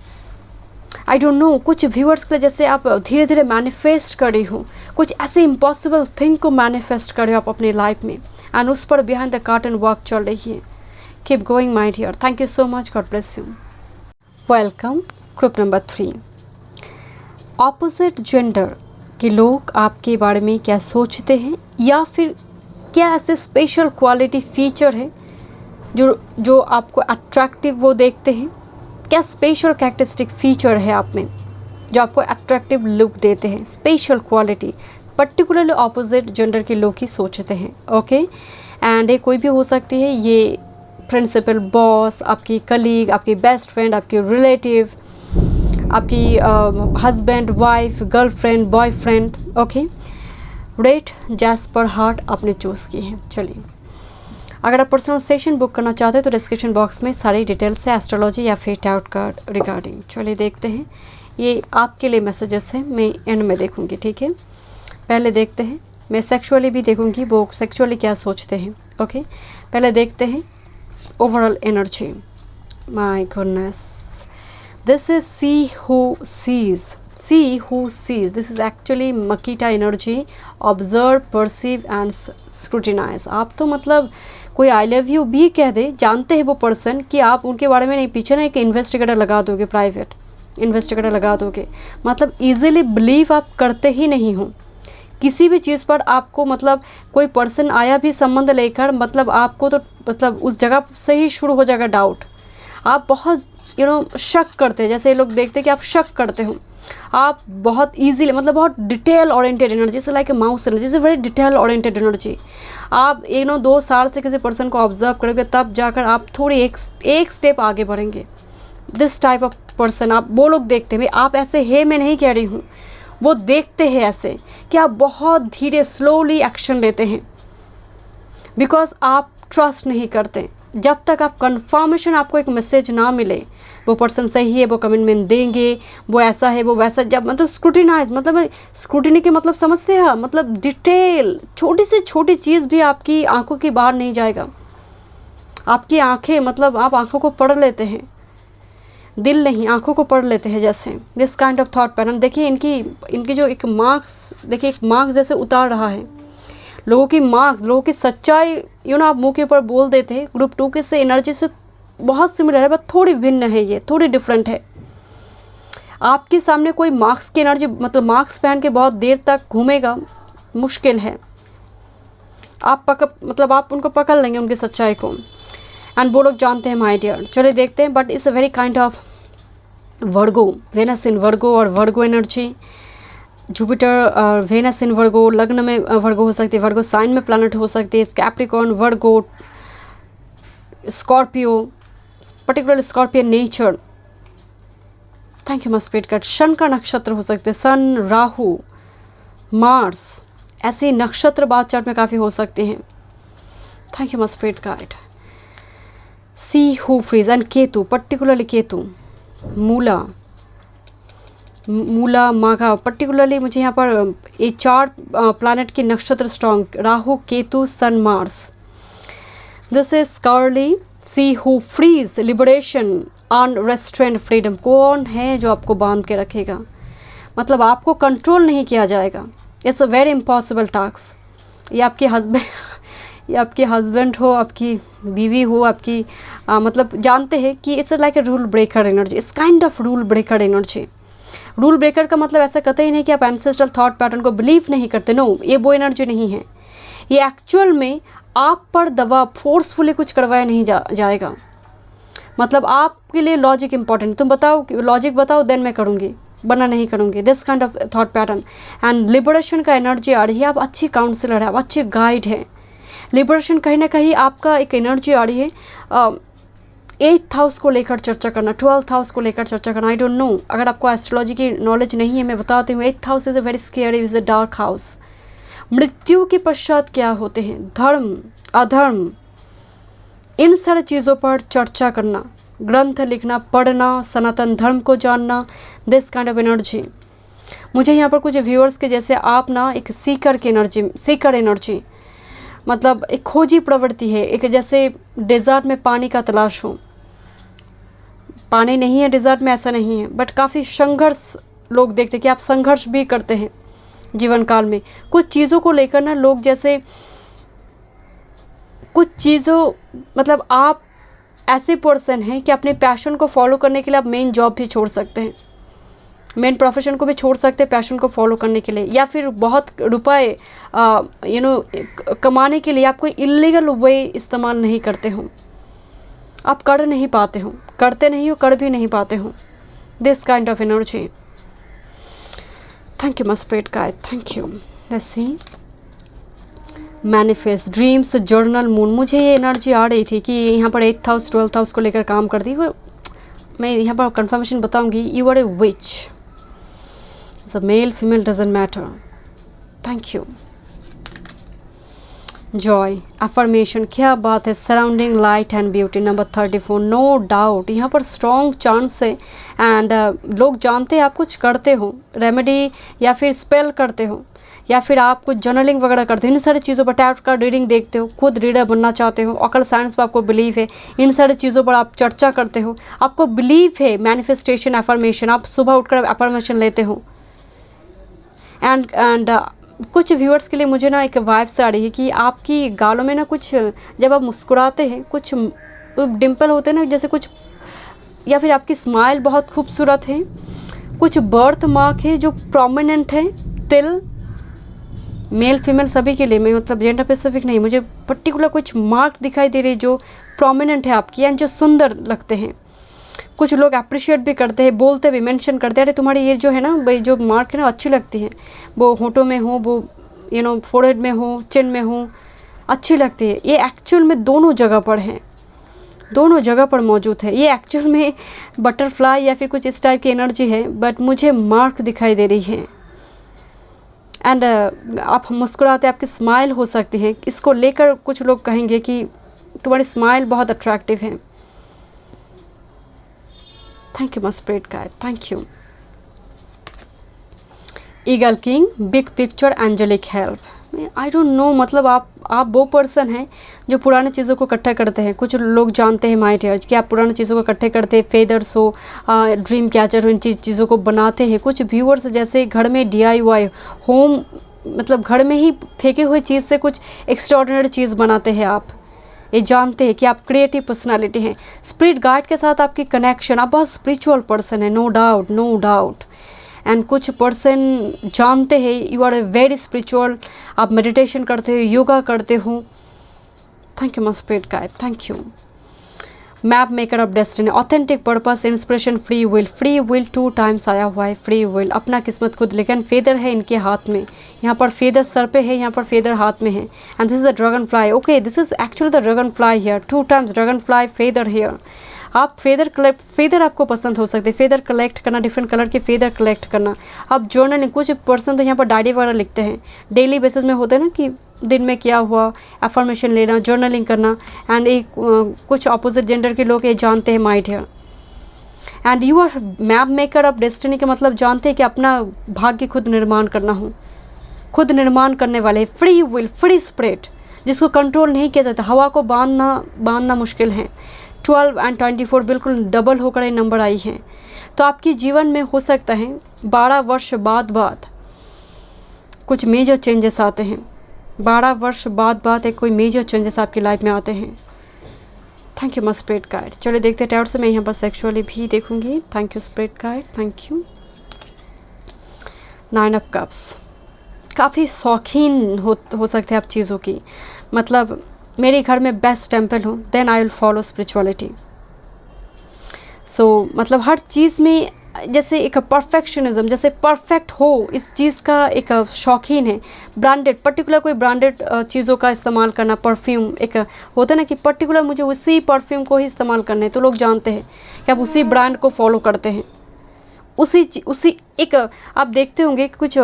आई डोंट नो, कुछ व्यूअर्स के लिए जैसे आप धीरे धीरे मैनिफेस्ट कर रही हो, कुछ ऐसे इम्पॉसिबल थिंग को मैनिफेस्ट कर रहे हो आप अपनी लाइफ में, एंड उस पर बिहाइंड द कर्टन वर्क चल रही है। Keep going my dear, thank you so much, God bless you. Welcome. Group number 3, opposite gender के लोग आपके बारे में क्या सोचते हैं, या फिर क्या ऐसे स्पेशल क्वालिटी फीचर है जो आपको अट्रैक्टिव वो देखते हैं, क्या स्पेशल कैरेक्टरिस्टिक फीचर है आप में जो आपको अट्रैक्टिव लुक देते हैं, special quality particularly opposite gender के लोग ही सोचते हैं। ओके, एंड ये कोई भी हो सकती है, ये प्रिंसिपल, बॉस, आपकी कलीग, आपकी बेस्ट फ्रेंड, आपकी रिलेटिव, आपकी husband, wife, girlfriend, boyfriend. Okay, red jasper heart आपने चूज़ की है। चलिए, अगर आप पर्सनल सेशन बुक करना चाहते हैं तो डिस्क्रिप्शन बॉक्स में सारी डिटेल्स है एस्ट्रोलॉजी या फिर टैरोट कार्ड रिगार्डिंग। चलिए देखते हैं, ये आपके लिए मैसेजेस हैं, मैं एंड में देखूंगी, ठीक है। पहले देखते हैं, मैं सेक्सुअली भी देखूंगी वो सेक्सुअली क्या सोचते हैं। ओके, पहले देखते हैं overall energy. My goodness, this is she who sees, this is actually मकीटा energy, observe, perceive and scrutinise. आप तो मतलब कोई आई लव यू भी कह दे, जानते हैं वो पर्सन कि आप उनके बारे में नहीं, पीछे ना एक इन्वेस्टिगेटर लगा दोगे, प्राइवेट इन्वेस्टिगेटर लगा दोगे, मतलब इजीली बिलीव आप करते ही नहीं हो किसी भी चीज़ पर। आपको मतलब कोई पर्सन आया भी संबंध लेकर, मतलब आपको तो मतलब उस जगह से ही शुरू हो जाएगा डाउट। आप बहुत शक करते हैं, जैसे लोग देखते हैं कि आप शक करते हो, आप बहुत इजीली, मतलब बहुत डिटेल ओरिएंटेड एनर्जी से, लाइक ए माउस एनर्जी से वेरी डिटेल ओरिएंटेड एनर्जी। आप 1-2 साल से किसी पर्सन को ऑब्जर्व करोगे तब जाकर आप थोड़ी एक स्टेप आगे बढ़ेंगे। दिस टाइप ऑफ पर्सन, आप वो लोग देखते हैं, आप ऐसे है मैं नहीं कह रही हूँ, वो देखते हैं ऐसे कि आप बहुत धीरे स्लोली एक्शन लेते हैं, बिकॉज आप ट्रस्ट नहीं करते। जब तक आप कंफर्मेशन, आपको एक मैसेज ना मिले वो पर्सन सही है, वो कमिटमेंट देंगे, वो ऐसा है, वो वैसा, जब मतलब स्क्रूटिनाइज, मतलब स्क्रूटिनी के मतलब समझते हैं, मतलब डिटेल, छोटी से छोटी चीज़ भी आपकी आंखों के बाहर नहीं जाएगा। आपकी आंखें, मतलब आप आंखों को पढ़ लेते हैं, दिल नहीं, आंखों को पढ़ लेते हैं जैसे। This kind of thought pattern देखिए, इनकी जो एक मार्क्स देखिए, एक मार्क्स जैसे उतार रहा है लोगों की मार्क्स, लोगों की सच्चाई, आप मुंह के ऊपर बोल देते हैं। ग्रुप 2 के से एनर्जी से बहुत सिमिलर है, बट थोड़ी भिन्न है, ये थोड़ी डिफरेंट है। आपके सामने कोई मार्क्स की एनर्जी, मतलब मार्क्स पहन के बहुत देर तक घूमेगा, मुश्किल है। आप आप उनको पकड़ लेंगे, उनकी सच्चाई को, एंड वो लोग जानते हैं माय डियर। चलिए देखते हैं, but it's a very kind of Virgo, Venus in Virgo और वर्गो एनर्जी, जुपिटर और वेनस इन वर्गो, लग्न में वर्गो हो सकती है, वर्गो साइन में प्लैनेट हो सकती है, Capricorn, Virgo, Scorpio, particularly Scorpion nature. Thank you my spirit guide. शन का नक्षत्र हो सकते हैं, सन, राहु, मार्स, ऐसे नक्षत्र बात चार्ट में काफ़ी हो सकते हैं। Thank you my spirit guide. She who frees and Ketu, particularly Ketu, Mula Magha, particularly मुझे यहाँ पर ये 4 प्लैनेट की नक्षत्र strong, Rahu, Ketu, sun, Mars. This is स्कॉर्ली she who frees, liberation, unrestrained freedom. कौन है जो आपको बांध के रखेगा, मतलब आपको कंट्रोल नहीं किया जाएगा। It's a very impossible task. ये आपके हस्बैंड हो, आपकी बीवी हो, आपकी मतलब जानते हैं कि it's like a rule breaker energy, it's kind of rule breaker energy. Rule breaker का मतलब ऐसा कहते ही नहीं कि आप एंसेस्ट्रल थॉट पैटर्न को बिलीव नहीं करते, नो, ये वो एनर्जी नहीं है। ये एक्चुअल में आप पर दबाव, फोर्सफुली कुछ करवाया नहीं जाएगा। मतलब आपके लिए लॉजिक इंपॉर्टेंट, तुम बताओ, लॉजिक बताओ, देन मैं करूँगी, वरना नहीं करूँगी। This kind of thought pattern and liberation का एनर्जी आ रही है। आप अच्छी काउंसलर है, आप अच्छे गाइड हैं। लिबरेशन कहीं ना कहीं आपका एक एनर्जी आ रही है। 8th हाउस को लेकर चर्चा करना, 12th हाउस को लेकर चर्चा करना। आई डोंट नो, अगर आपको एस्ट्रोलॉजी की नॉलेज नहीं है, मैं बताती हूँ। 8th house is a very scary, is a dark house. मृत्यु के पश्चात क्या होते हैं, धर्म, अधर्म, इन सारी चीज़ों पर चर्चा करना, ग्रंथ लिखना, पढ़ना, सनातन धर्म को जानना, दिस काइंड ऑफ एनर्जी। मुझे यहाँ पर कुछ व्यूअर्स के जैसे आप ना एक सीकर एनर्जी, मतलब एक खोजी प्रवृत्ति है, एक जैसे डेजर्ट में पानी का तलाश हो। पानी नहीं है डेजर्ट में, ऐसा नहीं है, बट काफ़ी संघर्ष लोग देखते हैं कि आप संघर्ष भी करते हैं जीवन काल में कुछ चीज़ों को लेकर ना। लोग जैसे कुछ चीज़ों, मतलब आप ऐसे पर्सन हैं कि अपने पैशन को फॉलो करने के लिए आप मेन जॉब भी छोड़ सकते हैं, मेन प्रोफेशन को भी छोड़ सकते हैं पैशन को फॉलो करने के लिए, या फिर बहुत रुपए कमाने के लिए आप कोई इलीगल वे इस्तेमाल नहीं करते हो, आप कर नहीं पाते हो, करते नहीं हो, कर भी नहीं पाते हो। This kind of energy. Thank you my spirit guide, thank you. Let's see, manifest, dreams, journal, moon. मुझे ये एनर्जी आ रही थी कि यहाँ पर 8th हाउस 12th हाउस को लेकर काम कर दी। मैं यहाँ पर कंफर्मेशन बताऊंगी। You are a witch, male female doesn't matter. Thank you. Joy, affirmation, क्या बात है, surrounding light and beauty, number 34, no doubt. यहाँ पर स्ट्रॉन्ग चांस है एंड लोग जानते हैं आप कुछ करते हो, रेमेडी या फिर स्पेल करते हो, या फिर आप कुछ जर्नलिंग वगैरह करते हो। इन सारी चीज़ों पर टैरोट कार्ड रीडिंग देखते हो, खुद रीडर बनना चाहते हो, ऑकल्ट साइंस पर आपको बिलीव है, इन सारी चीज़ों पर आप चर्चा करते हो, आपको बिलीव है मैनिफेस्टेशन, अफर्मेशन, आप सुबह उठकर अफर्मेशन लेते हो। एंड कुछ व्यूअर्स के लिए मुझे ना एक वाइब्स आ रही है कि आपकी गालों में ना कुछ, जब आप मुस्कुराते हैं कुछ डिम्पल होते हैं ना जैसे कुछ, या फिर आपकी स्माइल बहुत खूबसूरत है, कुछ बर्थ मार्क है जो प्रोमिनेंट है, तिल, मेल फीमेल सभी के लिए, मैं मतलब जेंडर स्पेसिफिक नहीं, मुझे पर्टिकुलर कुछ मार्क दिखाई दे रही जो प्रोमिनेंट है आपकी एंड जो सुंदर लगते हैं। कुछ लोग अप्रिशिएट भी करते हैं, बोलते भी, मेंशन करते हैं, अरे तुम्हारी ये जो है ना भाई जो मार्क है ना अच्छी लगती है, वो होठों में हो, वो फोरहेड में हो, चिन में हो, अच्छी लगती है। ये एक्चुअल में दोनों जगह पर है, दोनों जगह पर मौजूद है। ये एक्चुअल में बटरफ्लाई या फिर कुछ इस टाइप की एनर्जी है, बट मुझे मार्क दिखाई दे रही है। एंड आप मुस्कुराते, आपकी स्माइल हो सकती है, इसको लेकर कुछ लोग कहेंगे कि तुम्हारी स्माइल बहुत अट्रैक्टिव है। Thank you my spirit guide, thank you. Eagle king, big picture, angelic help. I don't know, मतलब आप वो पर्सन हैं जो पुरानी चीज़ों को इकट्ठा करते हैं। कुछ लोग जानते हैं माय डियर कि आप पुरानी चीज़ों को इकट्ठे करते हैं, फेदर्स हो, ड्रीम कैचर हो, इन चीज़ों को बनाते हैं। कुछ व्यूअर्स जैसे घर में DIY होम, मतलब घर में ही फेंके हुए चीज़ से कुछ एक्स्ट्राऑर्डिनरी चीज़ बनाते हैं। आप ये जानते हैं कि आप क्रिएटिव पर्सनालिटी हैं। स्पिरिट गाइड के साथ आपकी कनेक्शन, आप बहुत स्पिरिचुअल पर्सन है, no doubt, no doubt. And कुछ पर्सन जानते हैं you are a very spiritual, आप मेडिटेशन करते हो, योगा करते हो। Thank you my spirit guide, thank you. Map maker of destiny, authentic purpose, inspiration, free will. Free will 2 times आया हुआ है, फ्री विल, अपना किस्मत खुद, लेकिन फेदर है इनके हाथ में। यहाँ पर फेदर सर पे है, यहाँ पर फेदर हाथ में है। And this is the dragon fly, okay, this is actually the dragon fly here, 2 times dragon fly, feather here. आप फेदर आपको पसंद हो सकते हैं, फेदर कलेक्ट करना, डिफरेंट कलर के फेदर कलेक्ट करना। आप जर्नलिंग, कुछ पर्सन तो यहाँ पर डायरी वगैरह लिखते हैं, डेली बेसिस में होता है ना कि दिन में क्या हुआ, एफर्मेशन लेना, जर्नलिंग करना। एंड एक कुछ अपोजिट जेंडर के लोग ये जानते हैं my dear. And you are map maker of destiny का मतलब जानते हैं कि अपना भाग्य खुद निर्माण करना हो, खुद निर्माण करने वाले। फ्री विल, फ्री स्पिरिट, जिसको कंट्रोल नहीं किया जाता, हवा को बांधना मुश्किल है। 12 और 24 बिल्कुल डबल होकर ये नंबर आई है। तो आपके जीवन में हो सकता है 12 वर्ष बाद कुछ मेजर चेंजेस आते हैं। 12 वर्ष बाद एक कोई मेजर चेंजेस आपकी लाइफ में आते हैं। Thank you my spirit guide. चलिए देखते हैं टैरोट से मैं यहाँ पर सेक्सुअली भी देखूंगी। Thank you spirit guide, thank you. 9 of cups, काफ़ी शौकीन हो सकते हैं आप चीज़ों की, मतलब मेरे घर में बेस्ट टेम्पल हो, then I will follow spirituality. So मतलब हर चीज़ में जैसे एक परफेक्शनिज्म, जैसे परफेक्ट हो, इस चीज़ का एक शौकीन है। ब्रांडेड, पर्टिकुलर कोई ब्रांडेड चीज़ों का इस्तेमाल करना, परफ्यूम, एक होता है ना कि पर्टिकुलर मुझे उसी परफ्यूम को ही इस्तेमाल करना है, तो लोग जानते हैं कि आप उसी ब्रांड को फॉलो करते हैं। उसी एक आप देखते होंगे कि कुछ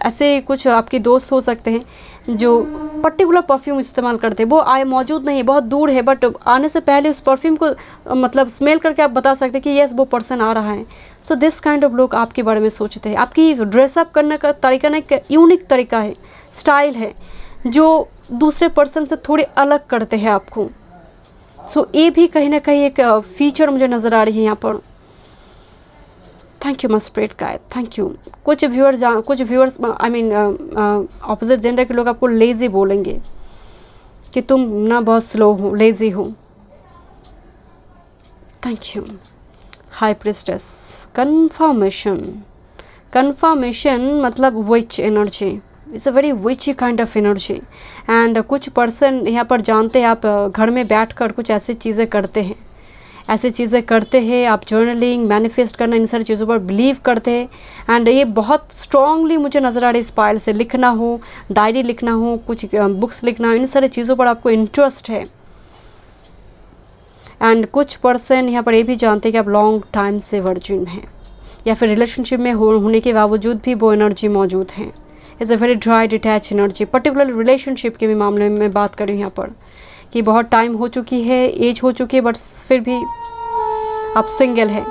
ऐसे कुछ आपके दोस्त हो सकते हैं जो पर्टिकुलर परफ्यूम इस्तेमाल करते हैं। वो आए मौजूद नहीं, बहुत दूर है, बट आने से पहले उस परफ्यूम को मतलब स्मेल करके आप बता सकते हैं कि यस वो पर्सन आ रहा है। तो दिस काइंड ऑफ लोग आपके बारे में सोचते हैं। आपकी ड्रेसअप करने का तरीका ना एक यूनिक तरीका है, स्टाइल है, जो दूसरे पर्सन से थोड़ी अलग करते हैं आपको। सो ये भी कहीं ना कहीं एक फीचर मुझे नज़र आ रही है यहाँ पर। Thank you my spirit guide, thank you. कुछ viewers I mean opposite gender के लोग आपको लेज़ी बोलेंगे कि तुम ना बहुत स्लो हो, लेज़ी हो। Thank you. High priestess, confirmation मतलब witch energy, it's a very witchy kind of energy. And कुछ पर्सन यहाँ पर जानते हैं आप घर में बैठकर कुछ ऐसी चीज़ें करते हैं, आप जर्नलिंग, मैनिफेस्ट करना, इन सारी चीज़ों पर बिलीव करते हैं। एंड ये बहुत स्ट्रांगली मुझे नज़र आ रही है इस पायल से। लिखना हो, डायरी लिखना हो, कुछ बुक्स लिखना हो, इन सारी चीज़ों पर आपको इंटरेस्ट है। एंड कुछ पर्सन यहाँ पर ये भी जानते हैं कि आप लॉन्ग टाइम से वर्जिन हैं, या फिर रिलेशनशिप में होने के बावजूद भी वो एनर्जी मौजूद है। It's a very dry detach energy. Particular relationship के भी मामले में बात करें यहाँ पर कि बहुत टाइम हो चुकी है, एज हो चुकी है, बट फिर भी आप सिंगल हैं।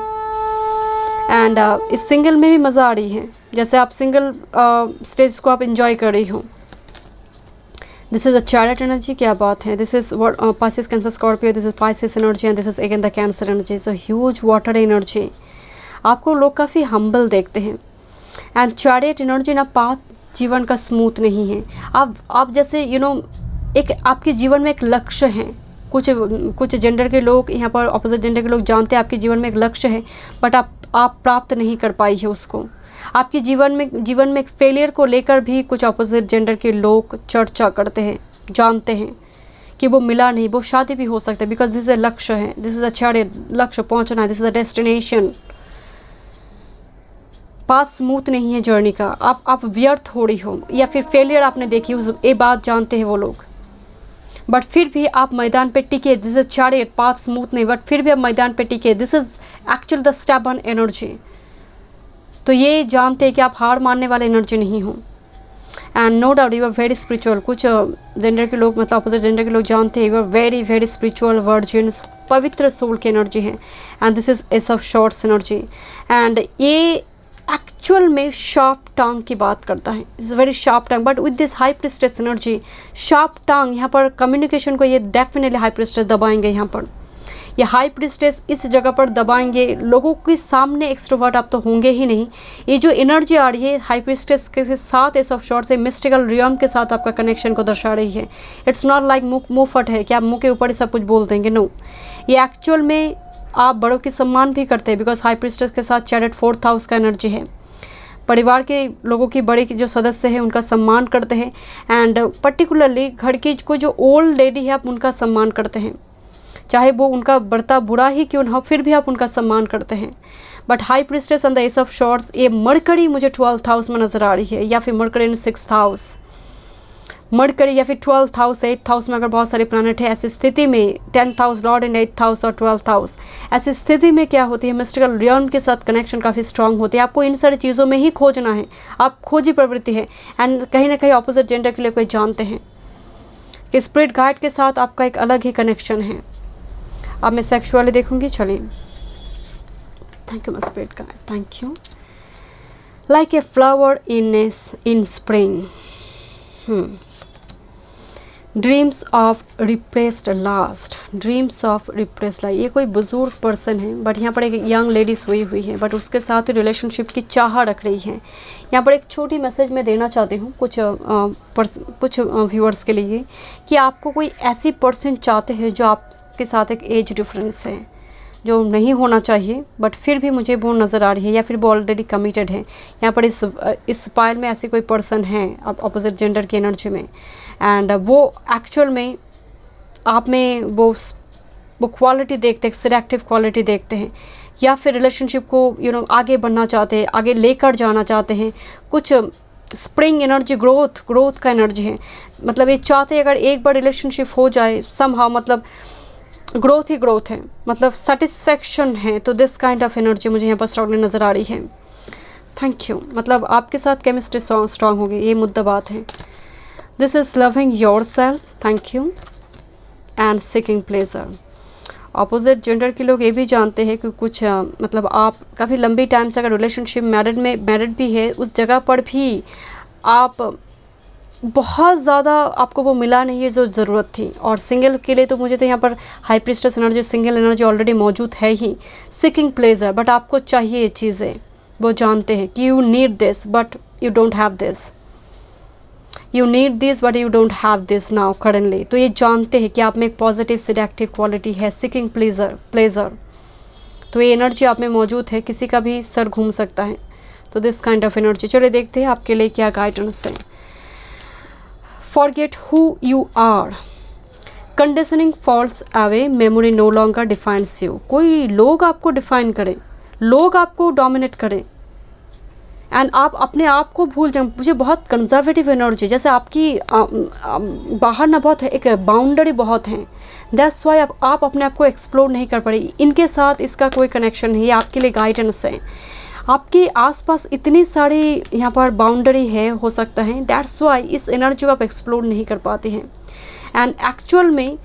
एंड इस सिंगल में भी मज़ा आ रही है, जैसे आप सिंगल स्टेज को आप इंजॉय कर रही हो। This is a chariot energy, क्या बात है। This is what Pisces, cancer, Scorpio, this is Pisces energy and this is again the cancer energy. It's a huge water energy. आपको लोग काफ़ी हम्बल देखते हैं। एंड चैरियट एनर्जी ना पाथ जीवन का स्मूथ नहीं है। आप जैसे एक आपके जीवन में एक लक्ष्य है। कुछ जेंडर के लोग यहाँ पर, ऑपोजिट जेंडर के लोग जानते हैं आपके जीवन में एक लक्ष्य है, बट आप प्राप्त नहीं कर पाई है उसको। आपके जीवन में एक फेलियर को लेकर भी कुछ ऑपोजिट जेंडर के लोग चर्चा करते हैं, जानते हैं कि वो मिला नहीं, वो शादी भी हो सकता है, बिकॉज दिस इज लक्ष्य है, दिस इज अच्छा लक्ष्य पहुंचना है, this is a destination. Path smooth नहीं है जर्नी का, आप व्यर्थ हो रही हो या फिर फेलियर आपने देखी, उस ये बात जानते हैं वो लोग, बट फिर भी आप मैदान पे टिके। This is chariot, path smooth नहीं, बट फिर भी आप मैदान पे टिके। This is actual the stubborn energy. तो ये जानते हैं कि आप हार मानने वाले एनर्जी नहीं हो। And no doubt you are very spiritual. कुछ जेंडर के लोग, मतलब अपोजिट जेंडर के लोग जानते हैं you are very very spiritual, virgin, पवित्र सोल की एनर्जी है। And this is ace of swords energy. And ये एक्चुअल में शार्प टंग की बात करता है, is very sharp tongue, but with this high priestess energy, sharp tongue यहाँ पर कम्युनिकेशन को ये डेफिनेटली हाई प्रिस्टेस दबाएंगे। यहाँ पर ये हाई प्रिस्टेस इस जगह पर दबाएंगे, लोगों के सामने एक्सट्रोवर्ट आप तो होंगे ही नहीं। ये जो एनर्जी आ रही है हाई प्रिस्टेस के साथ, एस ऑफ शॉर्ट्स से मिस्टिकल रियम के साथ आपका कनेक्शन को दर्शा रही है। इट्स नॉट लाइक मुंहफट है कि आप मुंह के ऊपर ही सब कुछ बोल देंगे, नो। ये एक्चुअल में आप बड़ों की सम्मान भी करते हैं, बिकॉज हाई प्रिस्टेस के साथ चैरियट 4th हाउस का एनर्जी है। परिवार के लोगों की, बड़े जो सदस्य हैं उनका सम्मान करते हैं। एंड पर्टिकुलरली घर की को जो ओल्ड लेडी है आप उनका सम्मान करते हैं, चाहे वो उनका बर्ताव बुरा ही क्यों ना हो, फिर भी आप उनका सम्मान करते हैं। But high priestess and the S of shorts, ये मरकरी मुझे 12th हाउस में नजर आ रही है, या फिर मरकरी इन 6th हाउस, मरकरी या फिर 12th हाउस, 8th हाउस में अगर बहुत सारे प्लैनेट है, ऐसी स्थिति में 10th हाउस लॉर्ड इन 8th हाउस और 12th हाउस, ऐसी स्थिति में क्या होती है, मिस्टिकल रियल्म के साथ कनेक्शन काफ़ी स्ट्रांग होती है। आपको इन सारी चीज़ों में ही खोजना है, आप खोजी प्रवृत्ति है। एंड कहीं ना कहीं ऑपोजिट जेंडर के लिए कोई जानते हैं कि स्पिरिट गाइड के साथ आपका एक अलग ही कनेक्शन है। अब मैं सेक्सुअली देखूंगी, चलिए। Thank you my spirit guide, thank you. Like a flower in spring, dreams of repressed last, dreams of repressed life. ये कोई बुजुर्ग पर्सन है, बट यहाँ पर एक यंग लेडी सोई हुई है, बट उसके साथ ही रिलेशनशिप की चाह रख रही है। यहाँ पर एक छोटी मैसेज मैं देना चाहती हूँ कुछ व्यूअर्स के लिए, कि आपको कोई ऐसी पर्सन चाहते हैं जो आपके साथ एक एज डिफरेंस है, जो नहीं होना चाहिए, बट फिर भी मुझे वो नज़र आ रही है, या फिर वो ऑलरेडी कमिटेड है। यहाँ पर इस पाइल में ऐसी कोई पर्सन है अपोजिट जेंडर की एनर्जी में, एंड वो एक्चुअल में आप में वो क्वालिटी देखते हैं, सिलेक्टिव क्वालिटी देखते हैं, या फिर रिलेशनशिप को आगे बढ़ना चाहते हैं, आगे लेकर जाना चाहते हैं। कुछ स्प्रिंग एनर्जी, ग्रोथ का एनर्जी है। मतलब ये चाहते हैं अगर एक बार रिलेशनशिप हो जाए समहाउ, मतलब ग्रोथ ही ग्रोथ है, मतलब सेटिस्फैक्शन है। तो दिस काइंड ऑफ एनर्जी मुझे यहाँ पर स्ट्रांगली नज़र आ रही है। Thank you. मतलब आपके साथ केमिस्ट्री स्ट्रांग होगी, ये मुद्दा बात है। This is loving your self, thank you, and seeking pleasure. Opposite gender के लोग ये भी जानते हैं कि कुछ मतलब आप काफ़ी लंबी टाइम से अगर रिलेशनशिप मैरिड भी है, उस जगह पर भी आप बहुत ज़्यादा आपको वो मिला नहीं है जो ज़रूरत थी। और सिंगल के लिए तो मुझे तो यहाँ पर high priestess energy, single energy already मौजूद है ही। सीकिंग प्लेजर, बट आपको चाहिए ये चीज़ें, वो जानते हैं कि you need this but you don't have this, you need this but you don't have this now currently. तो ये जानते हैं कि आप में एक पॉजिटिव सिलेक्टिव क्वालिटी है, सीकिंग प्लेजर। तो ये एनर्जी आप में मौजूद है, किसी का भी सर घूम सकता है। तो दिस काइंड ऑफ एनर्जी। चलिए देखते हैं आपके लिए क्या गाइडेंस है। Forget who you are. Conditioning falls away. Memory no longer defines you. कोई लोग आपको डिफाइन करें, लोग आपको डोमिनेट करें, एंड आप अपने आप को भूल जाएं। मुझे बहुत कंजर्वेटिव एनर्जी, जैसे आपकी बाहर ना बहुत है, एक बाउंड्री बहुत है। दैट्स वाई आप अपने आप को एक्सप्लोर नहीं कर पा रही। इनके साथ इसका कोई कनेक्शन नहीं है, आपके लिए गाइडेंस है। आपके आसपास इतनी सारी यहाँ पर बाउंड्री है, हो सकता है, दैट्स वाई इस एनर्जी को आप एक्सप्लोर नहीं कर पाते हैं। एंड एक्चुअल में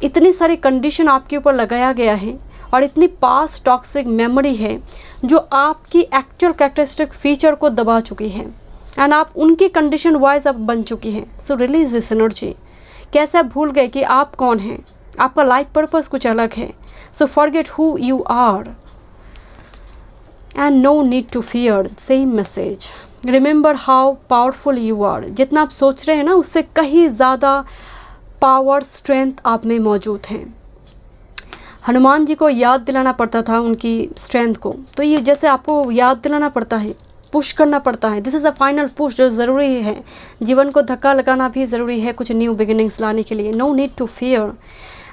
इतनी सारी कंडीशन आपके ऊपर लगाया गया है, और इतनी पास्ट टॉक्सिक मेमोरी है जो आपकी एक्चुअल कैरेक्टरिस्टिक फीचर को दबा चुकी है, एंड आप उनकी कंडीशन वाइज अब बन चुकी हैं। सो रिलीज दिस एनर्जी। कैसे आप भूल गए कि आप कौन हैं, आपका लाइफ पर्पस कुछ अलग है। So forget who you are and no need to fear, same message. Remember how powerful you are. जितना आप सोच रहे हैं ना, उससे कहीं ज़्यादा पावर स्ट्रेंथ आप में मौजूद है। हनुमान जी को याद दिलाना पड़ता था उनकी स्ट्रेंथ को, तो ये जैसे आपको याद दिलाना पड़ता है पुश करना पड़ता है। This is a final push जो ज़रूरी है। जीवन को धक्का लगाना भी ज़रूरी है कुछ न्यू बिगिनिंग्स लाने के लिए। No need to fear.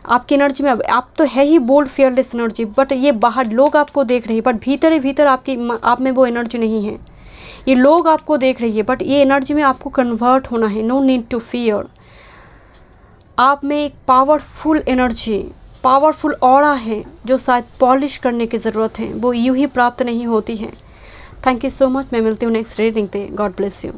आपकी एनर्जी में आप तो है ही बोल्ड फियरलेस एनर्जी, बट ये बाहर लोग आपको देख रहे हैं, बट भीतर ही भीतर आप में वो एनर्जी नहीं है। ये लोग आपको देख रही है, बट ये एनर्जी में आपको कन्वर्ट होना है। No need to fear. आप में एक पावरफुल एनर्जी, पावरफुल ऑरा है जो शायद पॉलिश करने की ज़रूरत है, वो यूं ही प्राप्त नहीं होती है। Thank you so much. मैं मिलती हूँ नेक्स्ट रीडिंग पे। God bless you.